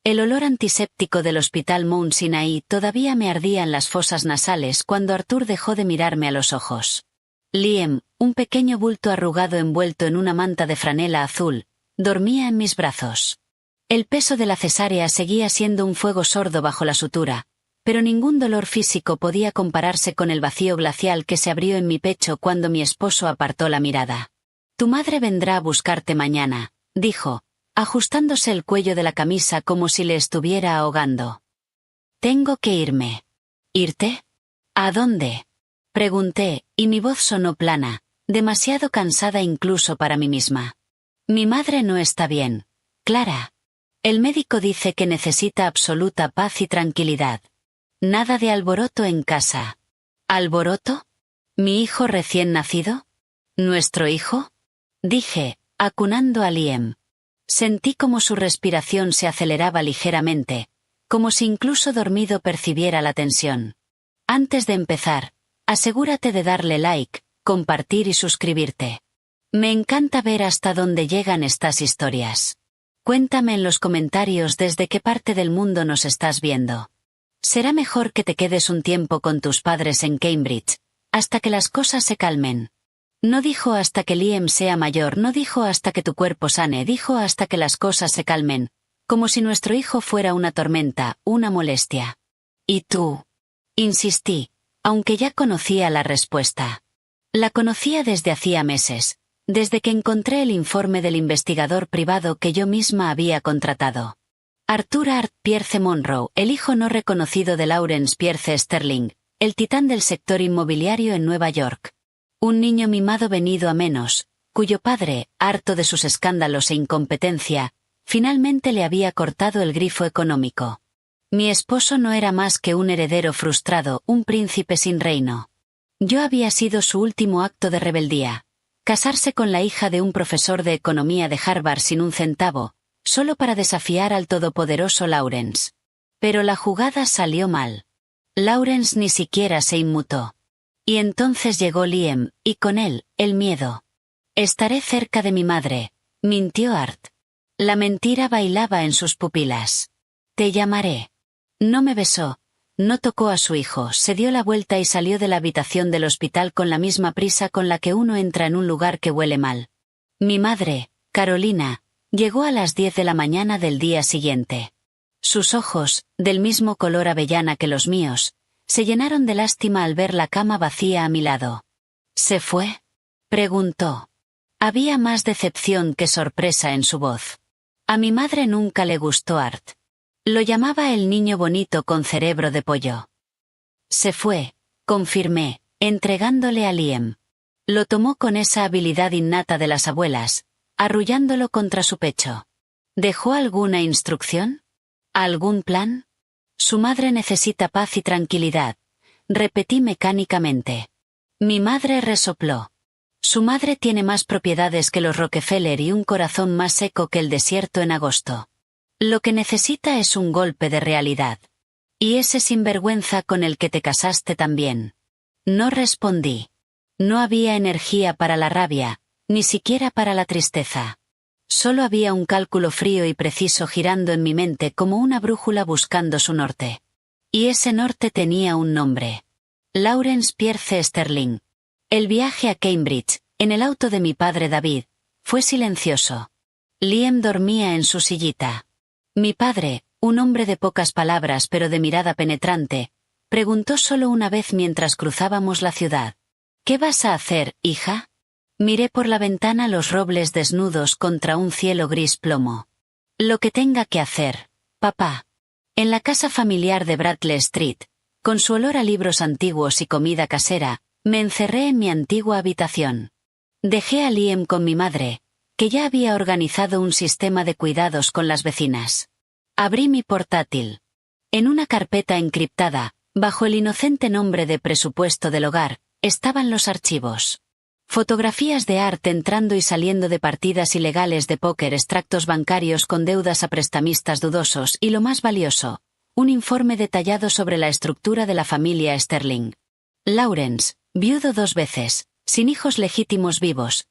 El olor antiséptico del hospital Mount Sinai todavía me ardía en las fosas nasales cuando Arthur dejó de mirarme a los ojos. Liam, un pequeño bulto arrugado envuelto en una manta de franela azul, dormía en mis brazos. El peso de la cesárea seguía siendo un fuego sordo bajo la sutura, pero ningún dolor físico podía compararse con el vacío glacial que se abrió en mi pecho cuando mi esposo apartó la mirada. «Tu madre vendrá a buscarte mañana», dijo, ajustándose el cuello de la camisa como si le estuviera ahogando. «Tengo que irme». «¿Irte? ¿A dónde?», pregunté, y mi voz sonó plana, demasiado cansada incluso para mí misma. «Mi madre no está bien, Clara. El médico dice que necesita absoluta paz y tranquilidad. Nada de alboroto en casa». «¿Alboroto? ¿Mi hijo recién nacido? ¿Nuestro hijo?», dije, acunando a Liam. Sentí como su respiración se aceleraba ligeramente, como si incluso dormido percibiera la tensión. «Antes de empezar, asegúrate de darle like, compartir y suscribirte. Me encanta ver hasta dónde llegan estas historias. Cuéntame en los comentarios desde qué parte del mundo nos estás viendo. Será mejor que te quedes un tiempo con tus padres en Cambridge, hasta que las cosas se calmen». No dijo hasta que Liam sea mayor, no dijo hasta que tu cuerpo sane, dijo hasta que las cosas se calmen, como si nuestro hijo fuera una tormenta, una molestia. «¿Y tú?», insistí, aunque ya conocía la respuesta. La conocía desde hacía meses, desde que encontré el informe del investigador privado que yo misma había contratado. Arthur Art Pierce Monroe, el hijo no reconocido de Lawrence Pierce Sterling, el titán del sector inmobiliario en Nueva York. Un niño mimado venido a menos, cuyo padre, harto de sus escándalos e incompetencia, finalmente le había cortado el grifo económico. Mi esposo no era más que un heredero frustrado, un príncipe sin reino. Yo había sido su último acto de rebeldía. Casarse con la hija de un profesor de economía de Harvard sin un centavo, solo para desafiar al todopoderoso Lawrence. Pero la jugada salió mal. Lawrence ni siquiera se inmutó. Y entonces llegó Liam, y con él, el miedo. «Estaré cerca de mi madre», mintió Art. La mentira bailaba en sus pupilas. «Te llamaré». No me besó, no tocó a su hijo, se dio la vuelta y salió de la habitación del hospital con la misma prisa con la que uno entra en un lugar que huele mal. Mi madre, Carolina, llegó a las 10 de la mañana del día siguiente. Sus ojos, del mismo color avellana que los míos, se llenaron de lástima al ver la cama vacía a mi lado. «¿Se fue?», preguntó. Había más decepción que sorpresa en su voz. A mi madre nunca le gustó Art. Lo llamaba el niño bonito con cerebro de pollo. «Se fue», confirmé, entregándole a Liam. Lo tomó con esa habilidad innata de las abuelas, arrullándolo contra su pecho. «¿Dejó alguna instrucción? ¿Algún plan?». «Su madre necesita paz y tranquilidad», repetí mecánicamente. Mi madre resopló. «Su madre tiene más propiedades que los Rockefeller y un corazón más seco que el desierto en agosto. Lo que necesita es un golpe de realidad. Y ese sinvergüenza con el que te casaste también». No respondí. No había energía para la rabia, ni siquiera para la tristeza. Solo había un cálculo frío y preciso girando en mi mente como una brújula buscando su norte. Y ese norte tenía un nombre. Lawrence Pierce Sterling. El viaje a Cambridge, en el auto de mi padre David, fue silencioso. Liam dormía en su sillita. Mi padre, un hombre de pocas palabras pero de mirada penetrante, preguntó solo una vez mientras cruzábamos la ciudad. «¿Qué vas a hacer, hija?». Miré por la ventana los robles desnudos contra un cielo gris plomo. «Lo que tenga que hacer, papá». En la casa familiar de Bradley Street, con su olor a libros antiguos y comida casera, me encerré en mi antigua habitación. Dejé a Liam con mi madre, que ya había organizado un sistema de cuidados con las vecinas. Abrí mi portátil. En una carpeta encriptada, bajo el inocente nombre de presupuesto del hogar, estaban los archivos. Fotografías de Art entrando y saliendo de partidas ilegales de póker, extractos bancarios con deudas a prestamistas dudosos y, lo más valioso, un informe detallado sobre la estructura de la familia Sterling. Lawrence, viudo 2 veces, sin hijos legítimos vivos,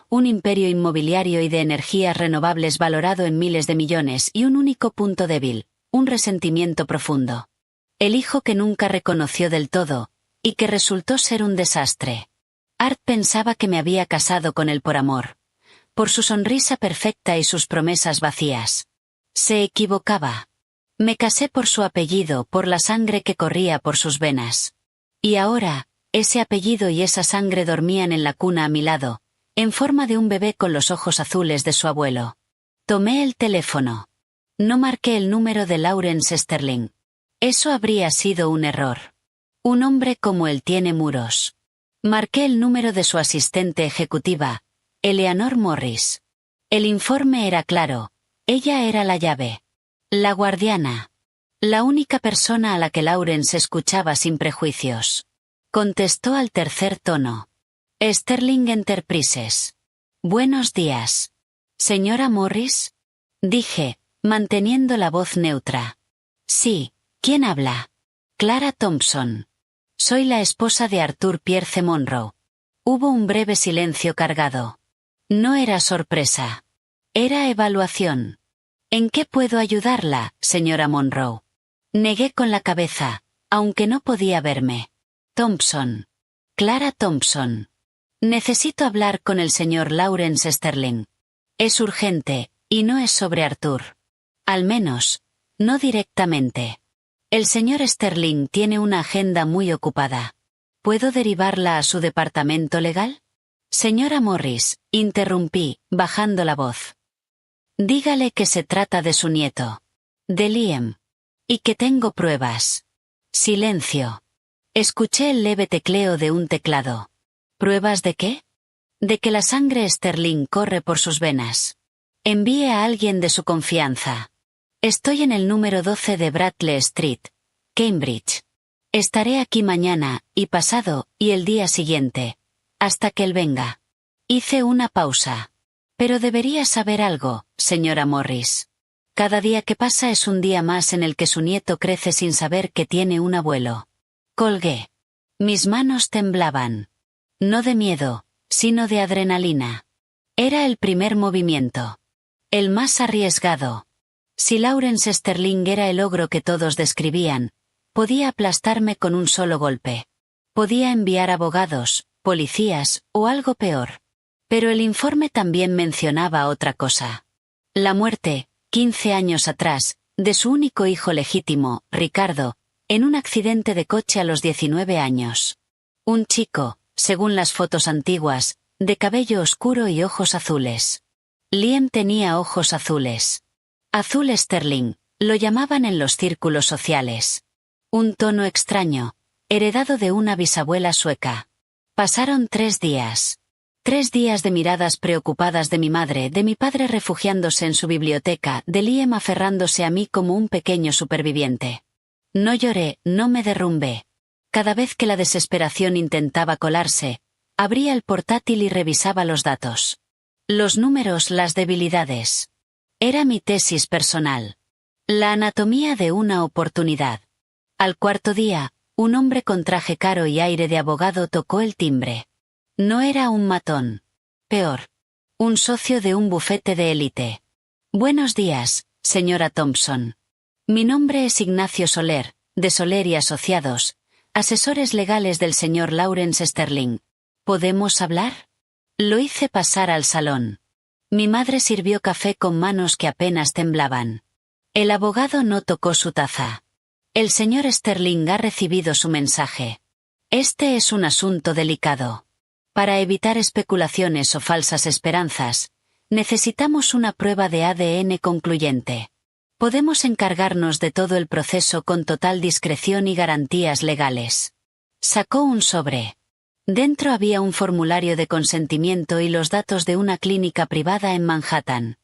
un imperio inmobiliario y de energías renovables valorado en miles de millones y un único punto débil, un resentimiento profundo. El hijo que nunca reconoció del todo, y que resultó ser un desastre. Art pensaba que me había casado con él por amor. Por su sonrisa perfecta y sus promesas vacías. Se equivocaba. Me casé por su apellido, por la sangre que corría por sus venas. Y ahora, ese apellido y esa sangre dormían en la cuna a mi lado, en forma de un bebé con los ojos azules de su abuelo. Tomé el teléfono. No marqué el número de Laurence Sterling. Eso habría sido un error. Un hombre como él tiene muros. Marqué el número de su asistente ejecutiva, Eleanor Morris. El informe era claro, ella era la llave. La guardiana. La única persona a la que Laurence escuchaba sin prejuicios. Contestó al tercer tono. Sterling Enterprises. Buenos días. ¿Señora Morris? Dije, manteniendo la voz neutra. Sí, ¿quién habla? Clara Thompson. Soy la esposa de Arthur Pierce Monroe. Hubo un breve silencio cargado. No era sorpresa. Era evaluación. ¿En qué puedo ayudarla, señora Monroe? Negué con la cabeza, aunque no podía verme. Thompson. Clara Thompson. Necesito hablar con el señor Laurence Sterling. Es urgente, y no es sobre Arthur. Al menos, no directamente. El señor Sterling tiene una agenda muy ocupada. ¿Puedo derivarla a su departamento legal? Señora Morris, interrumpí, bajando la voz. Dígale que se trata de su nieto. De Liam. Y que tengo pruebas. Silencio. Escuché el leve tecleo de un teclado. ¿Pruebas de qué? De que la sangre Sterling corre por sus venas. Envíe a alguien de su confianza. Estoy en el número 12 de Bradley Street, Cambridge. Estaré aquí mañana, y pasado, y el día siguiente. Hasta que él venga. Hice una pausa. Pero debería saber algo, señora Morris. Cada día que pasa es un día más en el que su nieto crece sin saber que tiene un abuelo. Colgué. Mis manos temblaban. No de miedo, sino de adrenalina. Era el primer movimiento. El más arriesgado. Si Laurence Sterling era el ogro que todos describían, podía aplastarme con un solo golpe. Podía enviar abogados, policías, o algo peor. Pero el informe también mencionaba otra cosa. La muerte, 15 años atrás, de su único hijo legítimo, Ricardo, en un accidente de coche a los 19 años. Un chico, según las fotos antiguas, de cabello oscuro y ojos azules. Liam tenía ojos azules. Azul Sterling, lo llamaban en los círculos sociales. Un tono extraño, heredado de una bisabuela sueca. Pasaron 3 días. 3 días de miradas preocupadas de mi madre, de mi padre refugiándose en su biblioteca, de Liam aferrándose a mí como un pequeño superviviente. No lloré, no me derrumbé. Cada vez que la desesperación intentaba colarse, abría el portátil y revisaba los datos. Los números, las debilidades. Era mi tesis personal. La anatomía de una oportunidad. Al cuarto día, un hombre con traje caro y aire de abogado tocó el timbre. No era un matón. Peor. Un socio de un bufete de élite. Buenos días, señora Thompson. Mi nombre es Ignacio Soler, de Soler y Asociados, asesores legales del señor Laurence Sterling. ¿Podemos hablar? Lo hice pasar al salón. Mi madre sirvió café con manos que apenas temblaban. El abogado no tocó su taza. El señor Sterling ha recibido su mensaje. Este es un asunto delicado. Para evitar especulaciones o falsas esperanzas, necesitamos una prueba de ADN concluyente. Podemos encargarnos de todo el proceso con total discreción y garantías legales. Sacó un sobre. Dentro había un formulario de consentimiento y los datos de una clínica privada en Manhattan.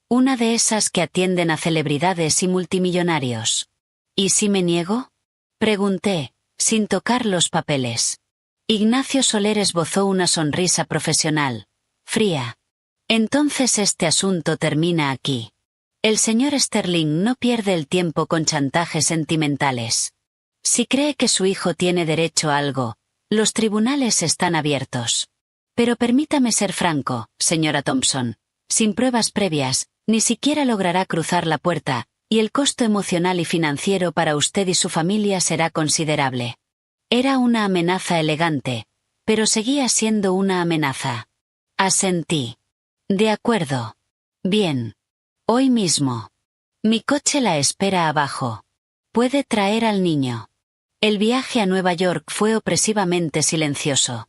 Una de esas que atienden a celebridades y multimillonarios. ¿Y si me niego? Pregunté, sin tocar los papeles. Ignacio Soler esbozó una sonrisa profesional, fría. Entonces este asunto termina aquí. El señor Sterling no pierde el tiempo con chantajes sentimentales. Si cree que su hijo tiene derecho a algo, los tribunales están abiertos. Pero permítame ser franco, señora Thompson. Sin pruebas previas, ni siquiera logrará cruzar la puerta, y el costo emocional y financiero para usted y su familia será considerable. Era una amenaza elegante, pero seguía siendo una amenaza. Asentí. De acuerdo. Bien. Hoy mismo. Mi coche la espera abajo. Puede traer al niño. El viaje a Nueva York fue opresivamente silencioso.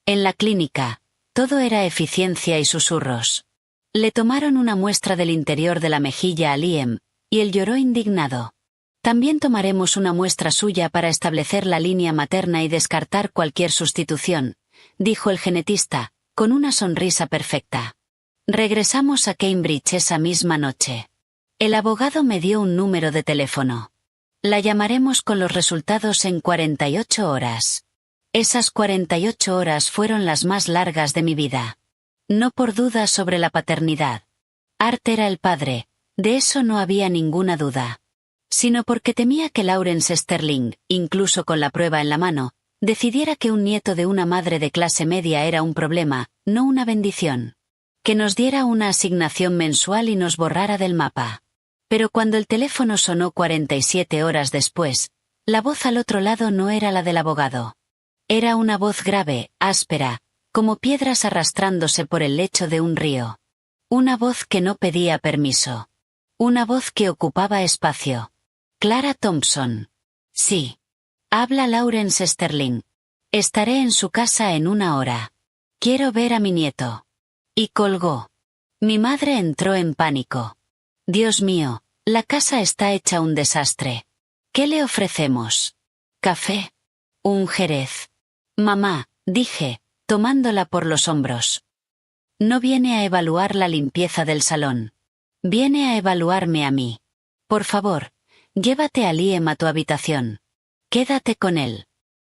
En la clínica, todo era eficiencia y susurros. Le tomaron una muestra del interior de la mejilla a Liam, y él lloró indignado. También tomaremos una muestra suya para establecer la línea materna y descartar cualquier sustitución, dijo el genetista, con una sonrisa perfecta. Regresamos a Cambridge esa misma noche. El abogado me dio un número de teléfono. La llamaremos con los resultados en 48 horas. Esas 48 horas fueron las más largas de mi vida. No por dudas sobre la paternidad. Art era el padre, de eso no había ninguna duda. Sino porque temía que Lawrence Sterling, incluso con la prueba en la mano, decidiera que un nieto de una madre de clase media era un problema, no una bendición. Que nos diera una asignación mensual y nos borrara del mapa. Pero cuando el teléfono sonó 47 horas después, la voz al otro lado no era la del abogado. Era una voz grave, áspera, como piedras arrastrándose por el lecho de un río. Una voz que no pedía permiso. Una voz que ocupaba espacio. Clara Thompson. Sí. Habla Lawrence Sterling. Estaré en su casa en 1 hora. Quiero ver a mi nieto. Y colgó. Mi madre entró en pánico. Dios mío, la casa está hecha un desastre. ¿Qué le ofrecemos? ¿Café? Un jerez. Mamá, dije, tomándola por los hombros. No viene a evaluar la limpieza del salón. Viene a evaluarme a mí. Por favor, llévate a Liam a tu habitación. Quédate con él.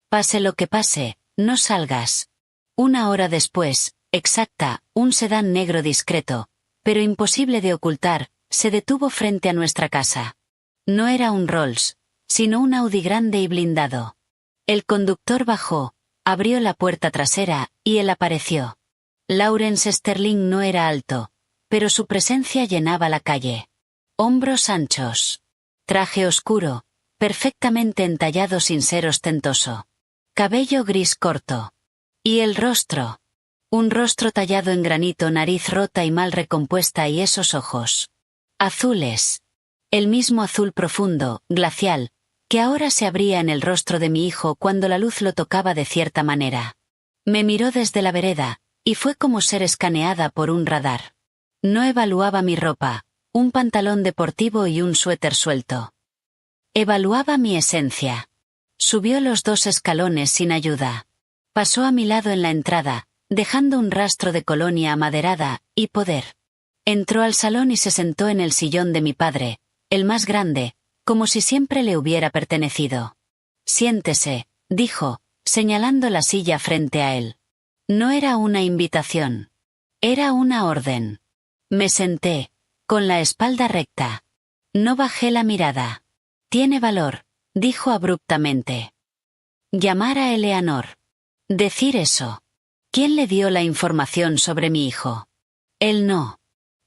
Pase lo que pase, no salgas. 1 hora después, exacta, un sedán negro discreto, pero imposible de ocultar, se detuvo frente a nuestra casa. No era un Rolls, sino un Audi grande y blindado. El conductor bajó, abrió la puerta trasera, y él apareció. Lawrence Sterling no era alto, pero su presencia llenaba la calle. Hombros anchos. Traje oscuro, perfectamente entallado sin ser ostentoso. Cabello gris corto. Y el rostro. Un rostro tallado en granito, nariz rota y mal recompuesta y esos ojos. Azules. El mismo azul profundo, glacial, que ahora se abría en el rostro de mi hijo cuando la luz lo tocaba de cierta manera. Me miró desde la vereda, y fue como ser escaneada por un radar. No evaluaba mi ropa, un pantalón deportivo y un suéter suelto. Evaluaba mi esencia. Subió los 2 escalones sin ayuda. Pasó a mi lado en la entrada, dejando un rastro de colonia amaderada y poder. Entró al salón y se sentó en el sillón de mi padre, el más grande, como si siempre le hubiera pertenecido. Siéntese, dijo, señalando la silla frente a él. No era una invitación. Era una orden. Me senté, con la espalda recta. No bajé la mirada. Tiene valor, dijo abruptamente. Llamar a Eleanor. Decir eso. ¿Quién le dio la información sobre mi hijo? Él no.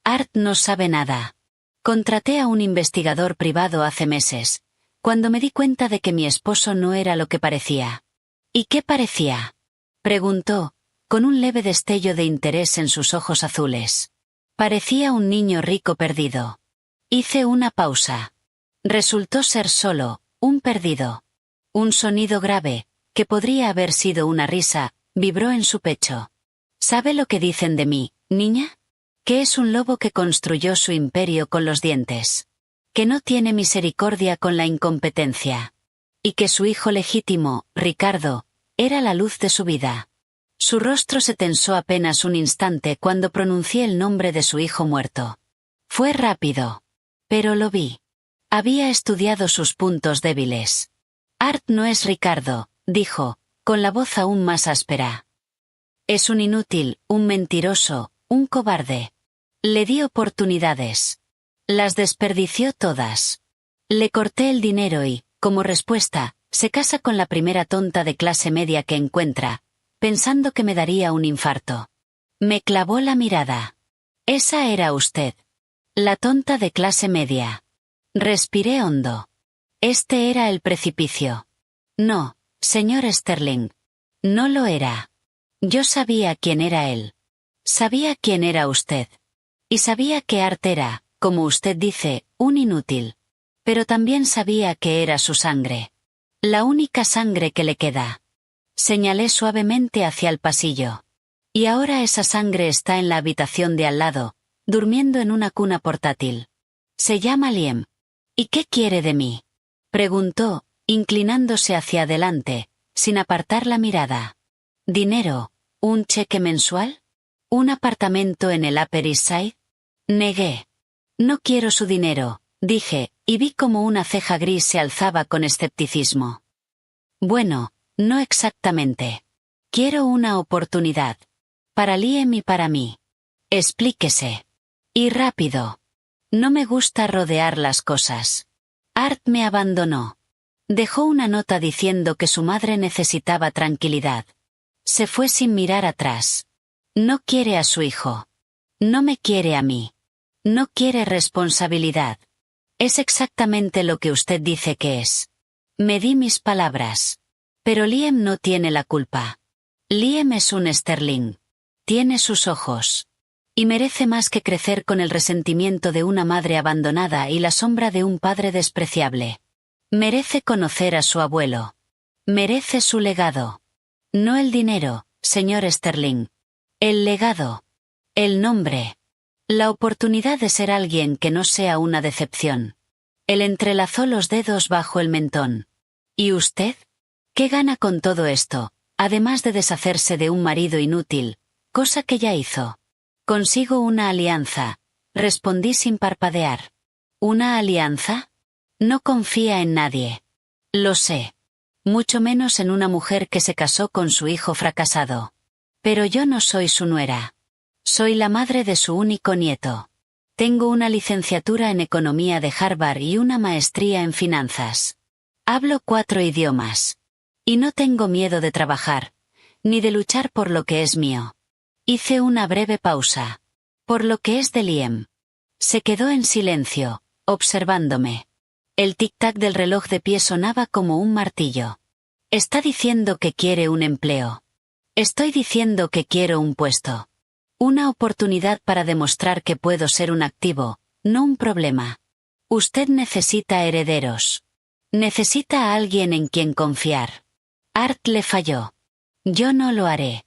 Art no sabe nada. Contraté a un investigador privado hace meses, cuando me di cuenta de que mi esposo no era lo que parecía. ¿Y qué parecía? Preguntó, con un leve destello de interés en sus ojos azules. Parecía un niño rico perdido. Hice una pausa. Resultó ser solo, un perdido. Un sonido grave, que podría haber sido una risa, vibró en su pecho. ¿Sabe lo que dicen de mí, niña? Que es un lobo que construyó su imperio con los dientes. Que no tiene misericordia con la incompetencia. Y que su hijo legítimo, Ricardo, era la luz de su vida. Su rostro se tensó apenas un instante cuando pronuncié el nombre de su hijo muerto. Fue rápido. Pero lo vi. Había estudiado sus puntos débiles. Art no es Ricardo, dijo, con la voz aún más áspera. Es un inútil, un mentiroso, un cobarde. Le di oportunidades. Las desperdició todas. Le corté el dinero y, como respuesta, se casa con la primera tonta de clase media que encuentra, pensando que me daría un infarto. Me clavó la mirada. Esa era usted. La tonta de clase media. Respiré hondo. Este era el precipicio. No, señor Sterling. No lo era. Yo sabía quién era él. Sabía quién era usted. Y sabía que Art era, como usted dice, un inútil. Pero también sabía que era su sangre. La única sangre que le queda. Señalé suavemente hacia el pasillo. Y ahora esa sangre está en la habitación de al lado, durmiendo en una cuna portátil. Se llama Liam. ¿Y qué quiere de mí? Preguntó, inclinándose hacia adelante, sin apartar la mirada. ¿Dinero? ¿Un cheque mensual? ¿Un apartamento en el Upper East Side? Negué. No quiero su dinero, dije, y vi como una ceja gris se alzaba con escepticismo. Bueno, no exactamente. Quiero una oportunidad. Para Liam y para mí. Explíquese. Y rápido. No me gusta rodear las cosas. Art me abandonó. Dejó una nota diciendo que su madre necesitaba tranquilidad. Se fue sin mirar atrás. No quiere a su hijo. No me quiere a mí. No quiere responsabilidad. Es exactamente lo que usted dice que es. Me di mis palabras. Pero Liam no tiene la culpa. Liam es un Sterling. Tiene sus ojos. Y merece más que crecer con el resentimiento de una madre abandonada y la sombra de un padre despreciable. Merece conocer a su abuelo. Merece su legado. No el dinero, señor Sterling. El legado. El nombre. La oportunidad de ser alguien que no sea una decepción. Él entrelazó los dedos bajo el mentón. ¿Y usted? ¿Qué gana con todo esto, además de deshacerse de un marido inútil, cosa que ya hizo? Consigo una alianza, respondí sin parpadear. ¿Una alianza? No confía en nadie. Lo sé. Mucho menos en una mujer que se casó con su hijo fracasado. Pero yo no soy su nuera. Soy la madre de su único nieto. Tengo una licenciatura en economía de Harvard y una maestría en finanzas. Hablo 4 idiomas. Y no tengo miedo de trabajar, ni de luchar por lo que es mío. Hice una breve pausa. Por lo que es de Liam. Se quedó en silencio, observándome. El tic-tac del reloj de pie sonaba como un martillo. Está diciendo que quiere un empleo. Estoy diciendo que quiero un puesto. Una oportunidad para demostrar que puedo ser un activo, no un problema. Usted necesita herederos. Necesita a alguien en quien confiar. Art le falló. Yo no lo haré.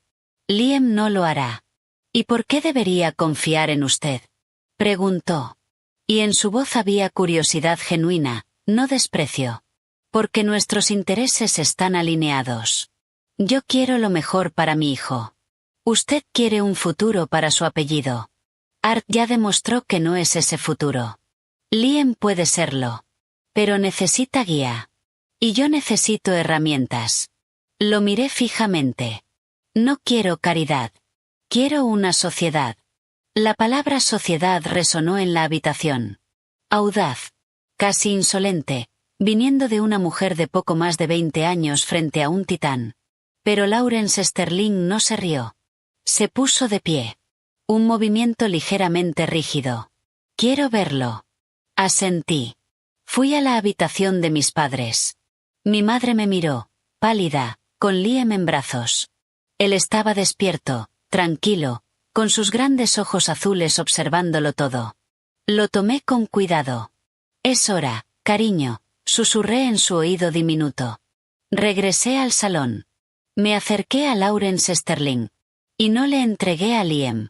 Liam no lo hará. ¿Y por qué debería confiar en usted? Preguntó. Y en su voz había curiosidad genuina, no desprecio. Porque nuestros intereses están alineados. Yo quiero lo mejor para mi hijo. Usted quiere un futuro para su apellido. Art ya demostró que no es ese futuro. Liam puede serlo. Pero necesita guía. Y yo necesito herramientas. Lo miré fijamente. No quiero caridad. Quiero una sociedad. La palabra sociedad resonó en la habitación. Audaz. Casi insolente, viniendo de una mujer de poco más de 20 años frente a un titán. Pero Laurence Sterling no se rió. Se puso de pie. Un movimiento ligeramente rígido. Quiero verlo. Asentí. Fui a la habitación de mis padres. Mi madre me miró, pálida, con Liam en brazos. Él estaba despierto, tranquilo, con sus grandes ojos azules observándolo todo. Lo tomé con cuidado. Es hora, cariño, susurré en su oído diminuto. Regresé al salón. Me acerqué a Laurence Sterling. Y no le entregué a Liam.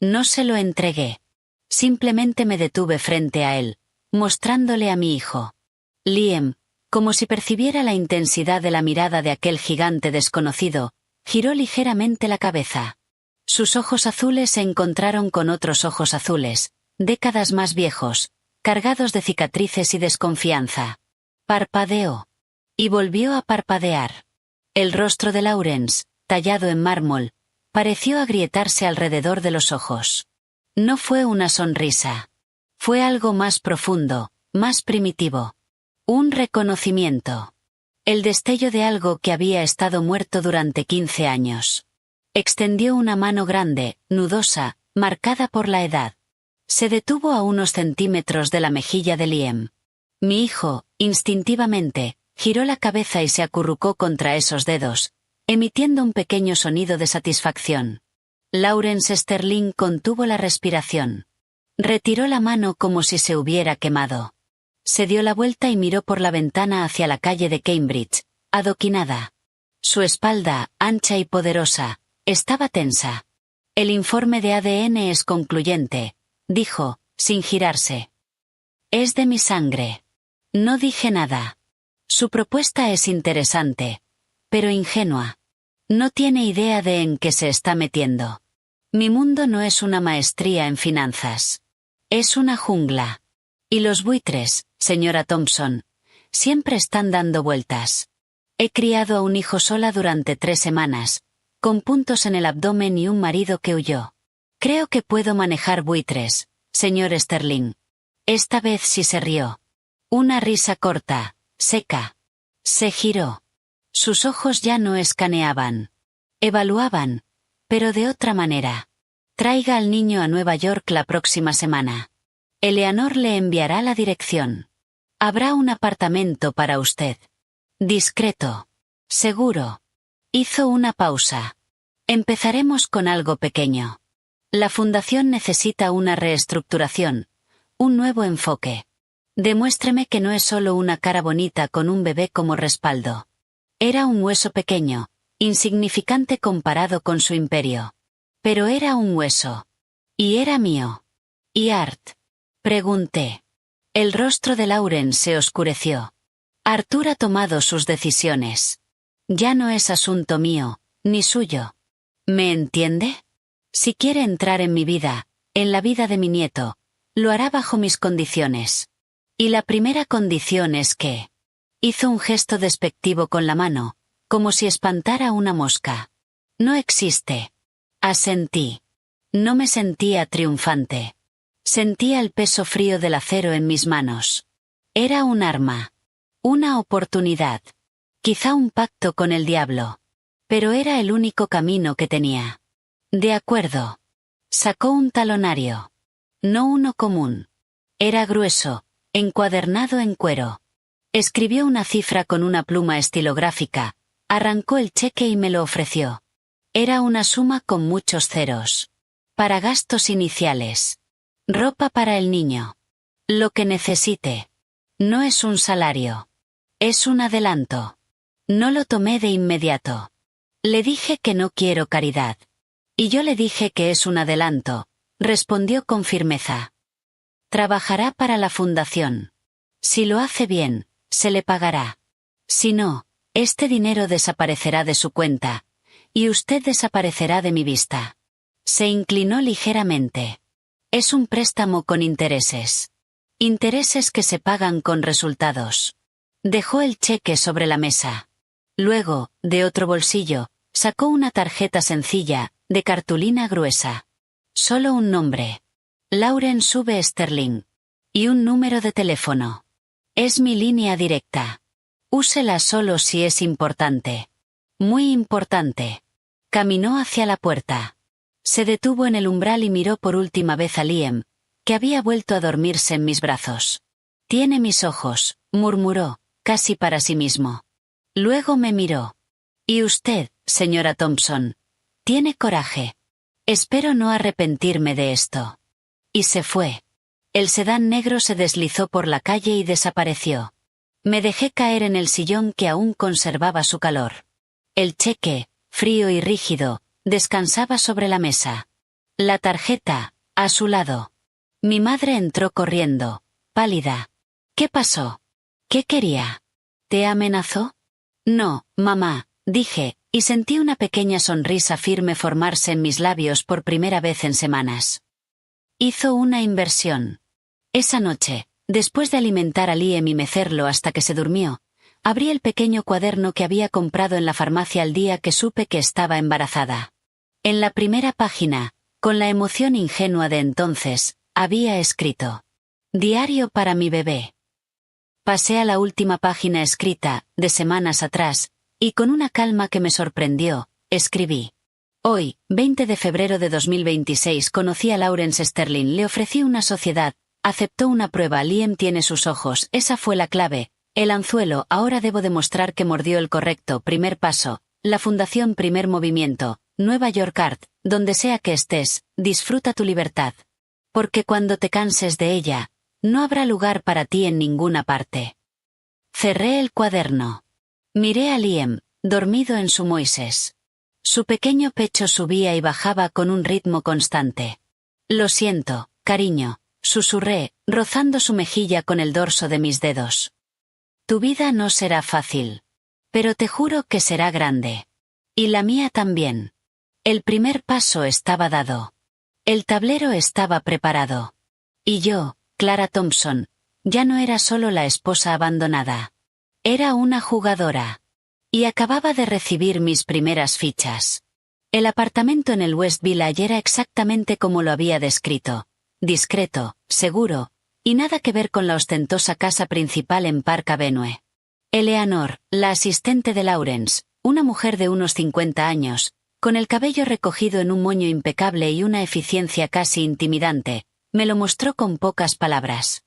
No se lo entregué. Simplemente me detuve frente a él, mostrándole a mi hijo. Liam, como si percibiera la intensidad de la mirada de aquel gigante desconocido, giró ligeramente la cabeza. Sus ojos azules se encontraron con otros ojos azules, décadas más viejos, cargados de cicatrices y desconfianza. Parpadeó. Y volvió a parpadear. El rostro de Laurence, tallado en mármol, pareció agrietarse alrededor de los ojos. No fue una sonrisa. Fue algo más profundo, más primitivo. Un reconocimiento. El destello de algo que había estado muerto durante 15 años. Extendió una mano grande, nudosa, marcada por la edad. Se detuvo a unos centímetros de la mejilla de Liam. Mi hijo, instintivamente, giró la cabeza y se acurrucó contra esos dedos, emitiendo un pequeño sonido de satisfacción. Lawrence Sterling contuvo la respiración. Retiró la mano como si se hubiera quemado. Se dio la vuelta y miró por la ventana hacia la calle de Cambridge, adoquinada. Su espalda, ancha y poderosa, estaba tensa. El informe de ADN es concluyente, dijo, sin girarse. Es de mi sangre. No dije nada. Su propuesta es interesante, pero ingenua. No tiene idea de en qué se está metiendo. Mi mundo no es una maestría en finanzas. Es una jungla. Y los buitres, señora Thompson, siempre están dando vueltas. He criado a un hijo sola durante 3 semanas, con puntos en el abdomen y un marido que huyó. Creo que puedo manejar buitres, señor Sterling. Esta vez sí se rió. Una risa corta, seca. Se giró. Sus ojos ya no escaneaban. Evaluaban, pero de otra manera. Traiga al niño a Nueva York la próxima semana. Eleanor le enviará la dirección. Habrá un apartamento para usted. Discreto. Seguro. Hizo una pausa. Empezaremos con algo pequeño. La fundación necesita una reestructuración, un nuevo enfoque. Demuéstreme que no es solo una cara bonita con un bebé como respaldo. Era un hueso pequeño, insignificante comparado con su imperio. Pero era un hueso. Y era mío. ¿Y Art? Pregunté. El rostro de Lawrence se oscureció. Arthur ha tomado sus decisiones. Ya no es asunto mío, ni suyo. ¿Me entiende? Si quiere entrar en mi vida, en la vida de mi nieto, lo hará bajo mis condiciones. Y la primera condición es que... Hizo un gesto despectivo con la mano, como si espantara una mosca. No existe. Asentí. No me sentía triunfante. Sentía el peso frío del acero en mis manos. Era un arma. Una oportunidad. Quizá un pacto con el diablo. Pero era el único camino que tenía. De acuerdo. Sacó un talonario. No uno común. Era grueso, encuadernado en cuero. Escribió una cifra con una pluma estilográfica, arrancó el cheque y me lo ofreció. Era una suma con muchos ceros. Para gastos iniciales. Ropa para el niño. Lo que necesite. No es un salario. Es un adelanto. No lo tomé de inmediato. Le dije que no quiero caridad. Y yo le dije que es un adelanto, respondió con firmeza. Trabajará para la fundación. Si lo hace bien, se le pagará. Si no, este dinero desaparecerá de su cuenta, y usted desaparecerá de mi vista. Se inclinó ligeramente. Es un préstamo con intereses. Intereses que se pagan con resultados. Dejó el cheque sobre la mesa. Luego, de otro bolsillo, sacó una tarjeta sencilla, de cartulina gruesa. Solo un nombre. Lawrence V. Sterling. Y un número de teléfono. Es mi línea directa. Úsela solo si es importante. Muy importante. Caminó hacia la puerta. Se detuvo en el umbral y miró por última vez a Liam, que había vuelto a dormirse en mis brazos. Tiene mis ojos, murmuró, casi para sí mismo. Luego me miró. Y usted, señora Thompson, tiene coraje. Espero no arrepentirme de esto. Y se fue. El sedán negro se deslizó por la calle y desapareció. Me dejé caer en el sillón que aún conservaba su calor. El cheque, frío y rígido, descansaba sobre la mesa. La tarjeta, a su lado. Mi madre entró corriendo, pálida. ¿Qué pasó? ¿Qué quería? ¿Te amenazó? No, mamá, dije, y sentí una pequeña sonrisa firme formarse en mis labios por primera vez en semanas. Hizo una inversión. Esa noche, después de alimentar a Liam y mecerlo hasta que se durmió, abrí el pequeño cuaderno que había comprado en la farmacia el día que supe que estaba embarazada. En la primera página, con la emoción ingenua de entonces, había escrito: Diario para mi bebé. Pasé a la última página escrita, de semanas atrás, y con una calma que me sorprendió, escribí. Hoy, 20 de febrero de 2026, conocí a Lawrence Sterling, le ofrecí una sociedad, aceptó una prueba, Liam tiene sus ojos, esa fue la clave, el anzuelo, ahora debo demostrar que mordió el correcto, primer paso, la fundación, primer movimiento, Nueva York Art, donde sea que estés, disfruta tu libertad. Porque cuando te canses de ella, no habrá lugar para ti en ninguna parte. Cerré el cuaderno. Miré a Liam, dormido en su Moisés. Su pequeño pecho subía y bajaba con un ritmo constante. Lo siento, cariño, susurré, rozando su mejilla con el dorso de mis dedos. Tu vida no será fácil. Pero te juro que será grande. Y la mía también. El primer paso estaba dado. El tablero estaba preparado. Y yo, Clara Thompson, ya no era solo la esposa abandonada. Era una jugadora. Y acababa de recibir mis primeras fichas. El apartamento en el West Village era exactamente como lo había descrito. Discreto, seguro, y nada que ver con la ostentosa casa principal en Park Avenue. Eleanor, la asistente de Lawrence, una mujer de unos 50 años, con el cabello recogido en un moño impecable y una eficiencia casi intimidante, me lo mostró con pocas palabras.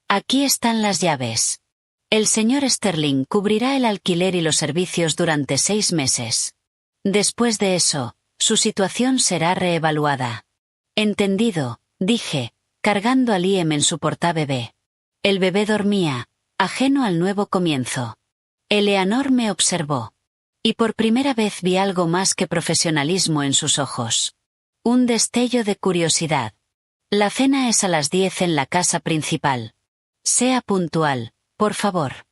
Aquí están las llaves. El señor Sterling cubrirá el alquiler y los servicios durante 6 meses. Después de eso, su situación será reevaluada. Entendido, dije, cargando a Liam en su portabebé. El bebé dormía, ajeno al nuevo comienzo. Eleanor me observó. Y por primera vez vi algo más que profesionalismo en sus ojos. Un destello de curiosidad. La cena es a las 10 en la casa principal. Sea puntual. Por favor.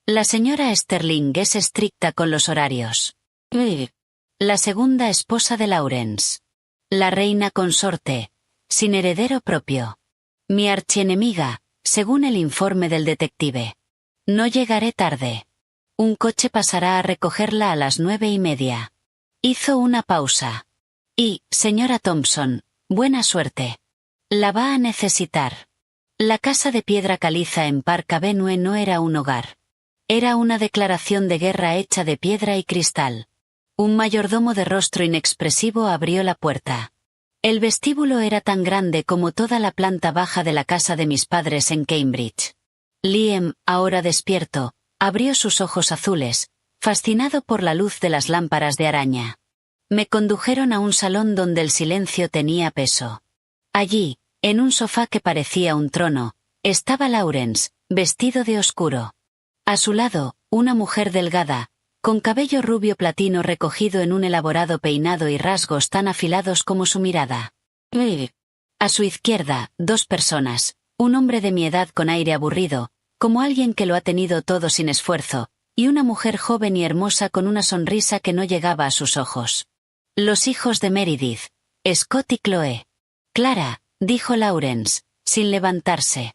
La señora Sterling es estricta con los horarios. La segunda esposa de Lawrence. La reina consorte, sin heredero propio. Mi archienemiga, según el informe del detective. No llegaré tarde. Un coche pasará a recogerla a las 9:30. Hizo una pausa. Y, señora Thompson, buena suerte. La va a necesitar. La casa de piedra caliza en Park Avenue no era un hogar. Era una declaración de guerra hecha de piedra y cristal. Un mayordomo de rostro inexpresivo abrió la puerta. El vestíbulo era tan grande como toda la planta baja de la casa de mis padres en Cambridge. Liam, ahora despierto, abrió sus ojos azules, fascinado por la luz de las lámparas de araña. Me condujeron a un salón donde el silencio tenía peso. Allí, en un sofá que parecía un trono, estaba Lawrence, vestido de oscuro. A su lado, una mujer delgada, con cabello rubio platino recogido en un elaborado peinado y rasgos tan afilados como su mirada. A su izquierda, 2 personas, un hombre de mi edad con aire aburrido, como alguien que lo ha tenido todo sin esfuerzo, y una mujer joven y hermosa con una sonrisa que no llegaba a sus ojos. Los hijos de Meredith, Scott y Chloe. Clara, dijo Lawrence, sin levantarse.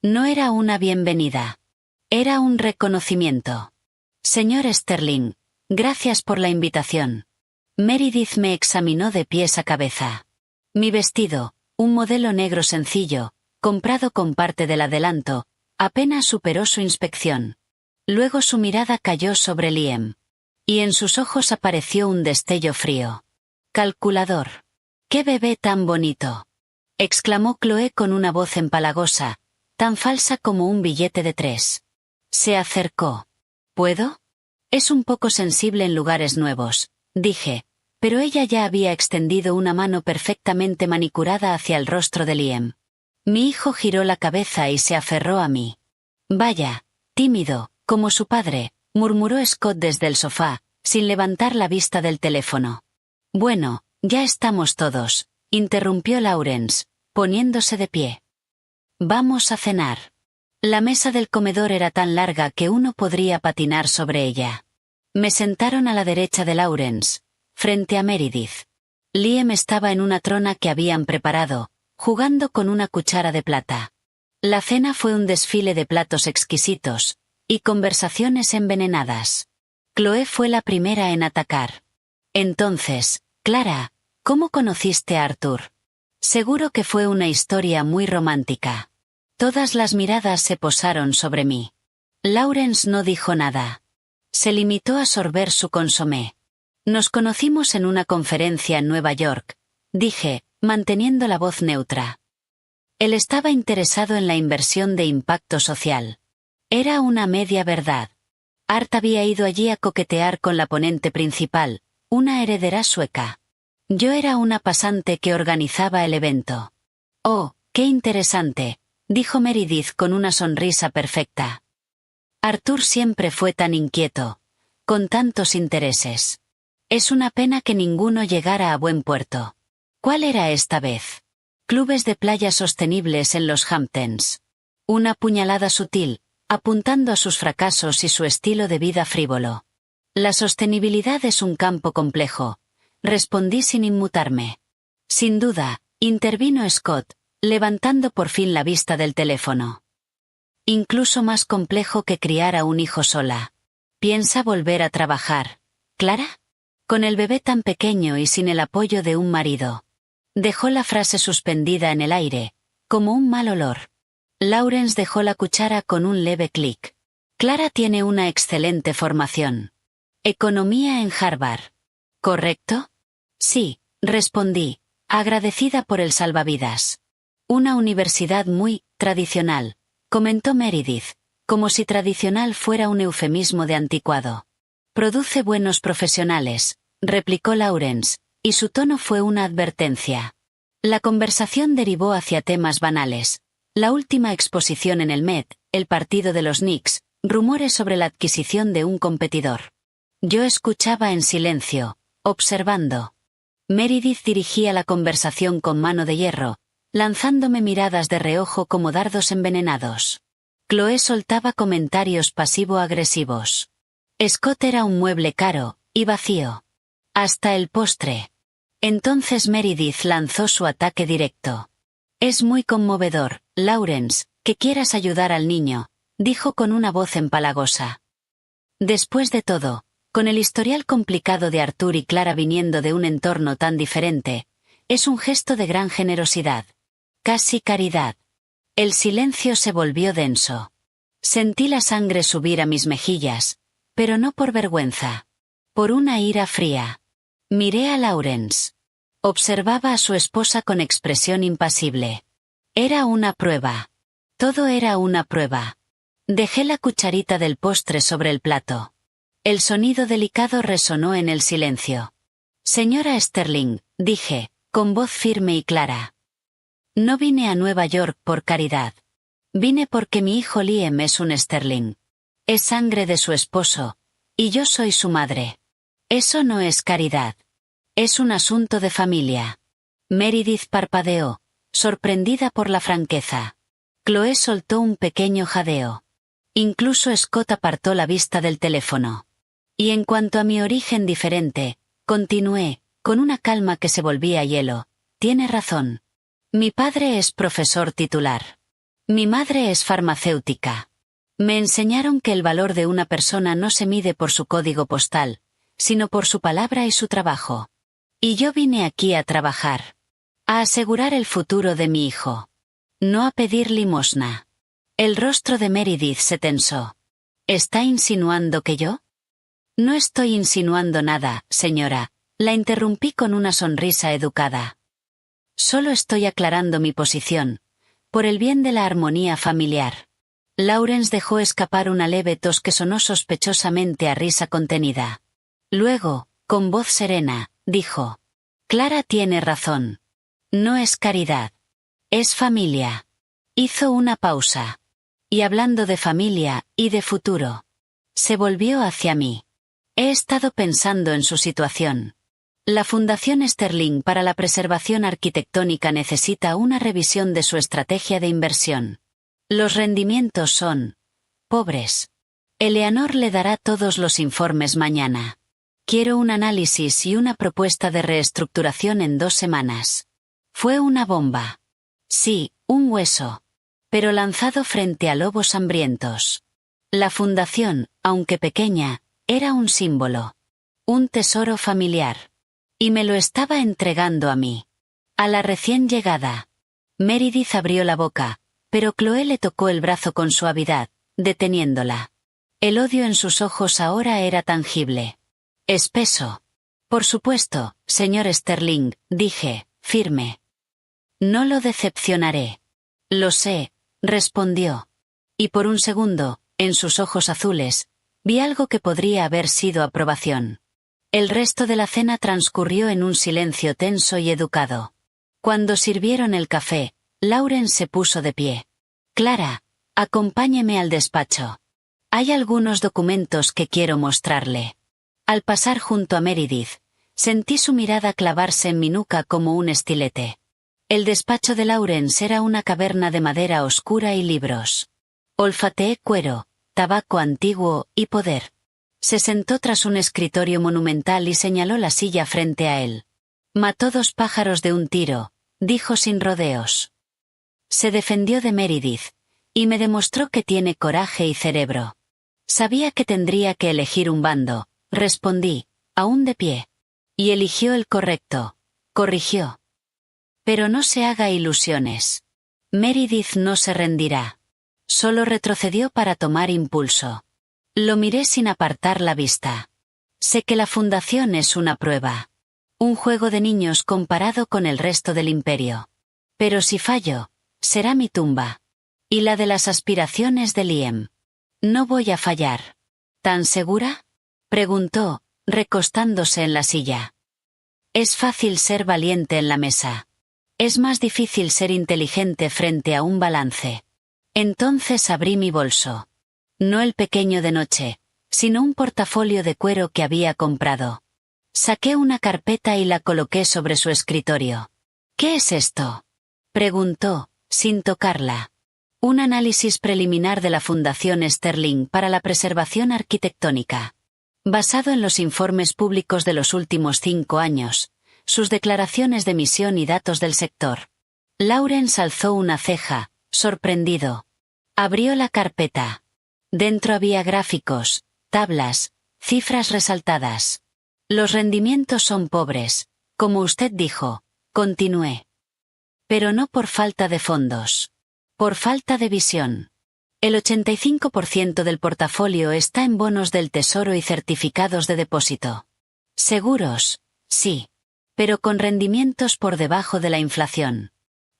No era una bienvenida. Era un reconocimiento. Señor Sterling, gracias por la invitación. Meredith me examinó de pies a cabeza. Mi vestido, un modelo negro sencillo, comprado con parte del adelanto, apenas superó su inspección. Luego su mirada cayó sobre Liam. Y en sus ojos apareció un destello frío. Calculador. ¡Qué bebé tan bonito! Exclamó Chloe con una voz empalagosa, tan falsa como un billete de 3. Se acercó. ¿Puedo? Es un poco sensible en lugares nuevos, dije, pero ella ya había extendido una mano perfectamente manicurada hacia el rostro de Liam. Mi hijo giró la cabeza y se aferró a mí. Vaya, tímido, como su padre, murmuró Scott desde el sofá, sin levantar la vista del teléfono. Bueno, ya estamos todos, interrumpió Lawrence, poniéndose de pie. Vamos a cenar. La mesa del comedor era tan larga que uno podría patinar sobre ella. Me sentaron a la derecha de Lawrence, frente a Meredith. Liam estaba en una trona que habían preparado, jugando con una cuchara de plata. La cena fue un desfile de platos exquisitos, y conversaciones envenenadas. Chloe fue la primera en atacar. Entonces, Clara, ¿cómo conociste a Arthur? Seguro que fue una historia muy romántica. Todas las miradas se posaron sobre mí. Lawrence no dijo nada. Se limitó a sorber su consomé. Nos conocimos en una conferencia en Nueva York, dije, manteniendo la voz neutra. Él estaba interesado en la inversión de impacto social. Era una media verdad. Art había ido allí a coquetear con la ponente principal, una heredera sueca. Yo era una pasante que organizaba el evento. Oh, qué interesante, dijo Meredith con una sonrisa perfecta. Arthur siempre fue tan inquieto, con tantos intereses. Es una pena que ninguno llegara a buen puerto. ¿Cuál era esta vez? Clubes de playa sostenibles en los Hamptons. Una puñalada sutil, apuntando a sus fracasos y su estilo de vida frívolo. La sostenibilidad es un campo complejo, respondí sin inmutarme. Sin duda, intervino Scott, levantando por fin la vista del teléfono. Incluso más complejo que criar a un hijo sola. ¿Piensa volver a trabajar, Clara? Con el bebé tan pequeño y sin el apoyo de un marido. Dejó la frase suspendida en el aire, como un mal olor. Lawrence dejó la cuchara con un leve clic. Clara tiene una excelente formación. Economía en Harvard. ¿Correcto? Sí, respondí, agradecida por el salvavidas. Una universidad muy tradicional, comentó Meredith, como si tradicional fuera un eufemismo de anticuado. Produce buenos profesionales, replicó Lawrence, y su tono fue una advertencia. La conversación derivó hacia temas banales. La última exposición en el Met, el partido de los Knicks, rumores sobre la adquisición de un competidor. Yo escuchaba en silencio, observando. Meredith dirigía la conversación con mano de hierro, lanzándome miradas de reojo como dardos envenenados. Chloe soltaba comentarios pasivo-agresivos. Scott era un mueble caro, y vacío. Hasta el postre. Entonces Meredith lanzó su ataque directo. Es muy conmovedor, Lawrence, que quieras ayudar al niño, dijo con una voz empalagosa. Después de todo, con el historial complicado de Arthur y Clara viniendo de un entorno tan diferente, es un gesto de gran generosidad. Casi caridad. El silencio se volvió denso. Sentí la sangre subir a mis mejillas, pero no por vergüenza. Por una ira fría. Miré a Lawrence. Observaba a su esposa con expresión impasible. Era una prueba. Todo era una prueba. Dejé la cucharita del postre sobre el plato. El sonido delicado resonó en el silencio. Señora Sterling, dije, con voz firme y clara. No vine a Nueva York por caridad. Vine porque mi hijo Liam es un Sterling. Es sangre de su esposo, y yo soy su madre. Eso no es caridad. Es un asunto de familia. Meredith parpadeó, sorprendida por la franqueza. Chloe soltó un pequeño jadeo. Incluso Scott apartó la vista del teléfono. Y en cuanto a mi origen diferente, continué, con una calma que se volvía hielo, tiene razón. Mi padre es profesor titular. Mi madre es farmacéutica. Me enseñaron que el valor de una persona no se mide por su código postal, sino por su palabra y su trabajo. Y yo vine aquí a trabajar. A asegurar el futuro de mi hijo. No a pedir limosna. El rostro de Meredith se tensó. ¿Está insinuando que yo? No estoy insinuando nada, señora, la interrumpí con una sonrisa educada. Solo estoy aclarando mi posición, por el bien de la armonía familiar. Lawrence dejó escapar una leve tos que sonó sospechosamente a risa contenida. Luego, con voz serena, dijo: Clara tiene razón. No es caridad. Es familia. Hizo una pausa. Y hablando de familia, y de futuro. Se volvió hacia mí. He estado pensando en su situación. La Fundación Sterling para la Preservación Arquitectónica necesita una revisión de su estrategia de inversión. Los rendimientos son pobres. Eleanor le dará todos los informes mañana. Quiero un análisis y una propuesta de reestructuración en 2 semanas. Fue una bomba. Sí, un hueso. Pero lanzado frente a lobos hambrientos. La fundación, aunque pequeña, era un símbolo. Un tesoro familiar. Y me lo estaba entregando a mí. A la recién llegada. Meredith abrió la boca, pero Chloe le tocó el brazo con suavidad, deteniéndola. El odio en sus ojos ahora era tangible. Espeso. Por supuesto, señor Sterling, dije, firme. No lo decepcionaré. Lo sé, respondió. Y por un segundo, en sus ojos azules, vi algo que podría haber sido aprobación. El resto de la cena transcurrió en un silencio tenso y educado. Cuando sirvieron el café, Lauren se puso de pie. Clara, acompáñeme al despacho. Hay algunos documentos que quiero mostrarle. Al pasar junto a Meredith, sentí su mirada clavarse en mi nuca como un estilete. El despacho de Laurence era una caverna de madera oscura y libros. Olfateé cuero, tabaco antiguo y poder. Se sentó tras un escritorio monumental y señaló la silla frente a él. Mató 2 pájaros de un tiro, dijo sin rodeos. Se defendió de Meredith, y me demostró que tiene coraje y cerebro. Sabía que tendría que elegir un bando, respondí, aún de pie. Y eligió el correcto, corrigió. Pero no se haga ilusiones. Meredith no se rendirá. Solo retrocedió para tomar impulso. Lo miré sin apartar la vista. Sé que la fundación es una prueba. Un juego de niños comparado con el resto del imperio. Pero si fallo, será mi tumba. Y la de las aspiraciones de Liam. No voy a fallar. ¿Tan segura?, preguntó, recostándose en la silla. Es fácil ser valiente en la mesa. Es más difícil ser inteligente frente a un balance. Entonces abrí mi bolso. No el pequeño de noche, sino un portafolio de cuero que había comprado. Saqué una carpeta y la coloqué sobre su escritorio. ¿Qué es esto?, preguntó, sin tocarla. Un análisis preliminar de la Fundación Sterling para la preservación arquitectónica. Basado en los informes públicos de los últimos 5 años, sus declaraciones de misión y datos del sector. Laurence alzó una ceja, sorprendido. Abrió la carpeta. Dentro había gráficos, tablas, cifras resaltadas. Los rendimientos son pobres, como usted dijo, continué. Pero no por falta de fondos. Por falta de visión. El 85% del portafolio está en bonos del Tesoro y certificados de depósito. Seguros, sí. Pero con rendimientos por debajo de la inflación.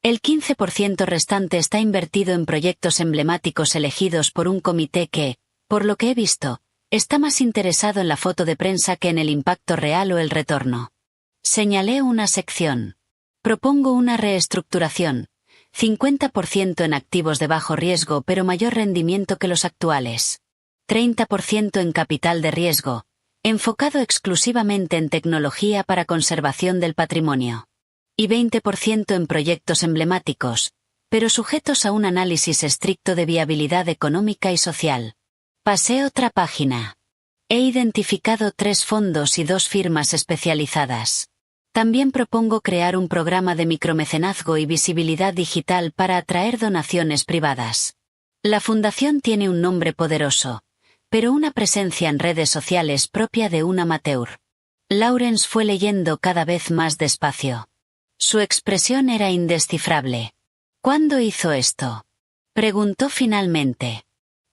El 15% restante está invertido en proyectos emblemáticos elegidos por un comité que, por lo que he visto, está más interesado en la foto de prensa que en el impacto real o el retorno. Señalé una sección. Propongo una reestructuración. 50% en activos de bajo riesgo pero mayor rendimiento que los actuales. 30% en capital de riesgo, enfocado exclusivamente en tecnología para conservación del patrimonio. Y 20% en proyectos emblemáticos, pero sujetos a un análisis estricto de viabilidad económica y social. Pasé otra página. He identificado 3 fondos y 2 firmas especializadas. También propongo crear un programa de micromecenazgo y visibilidad digital para atraer donaciones privadas. La fundación tiene un nombre poderoso, pero una presencia en redes sociales propia de un amateur. Laurence fue leyendo cada vez más despacio. Su expresión era indescifrable. ¿Cuándo hizo esto?, preguntó finalmente.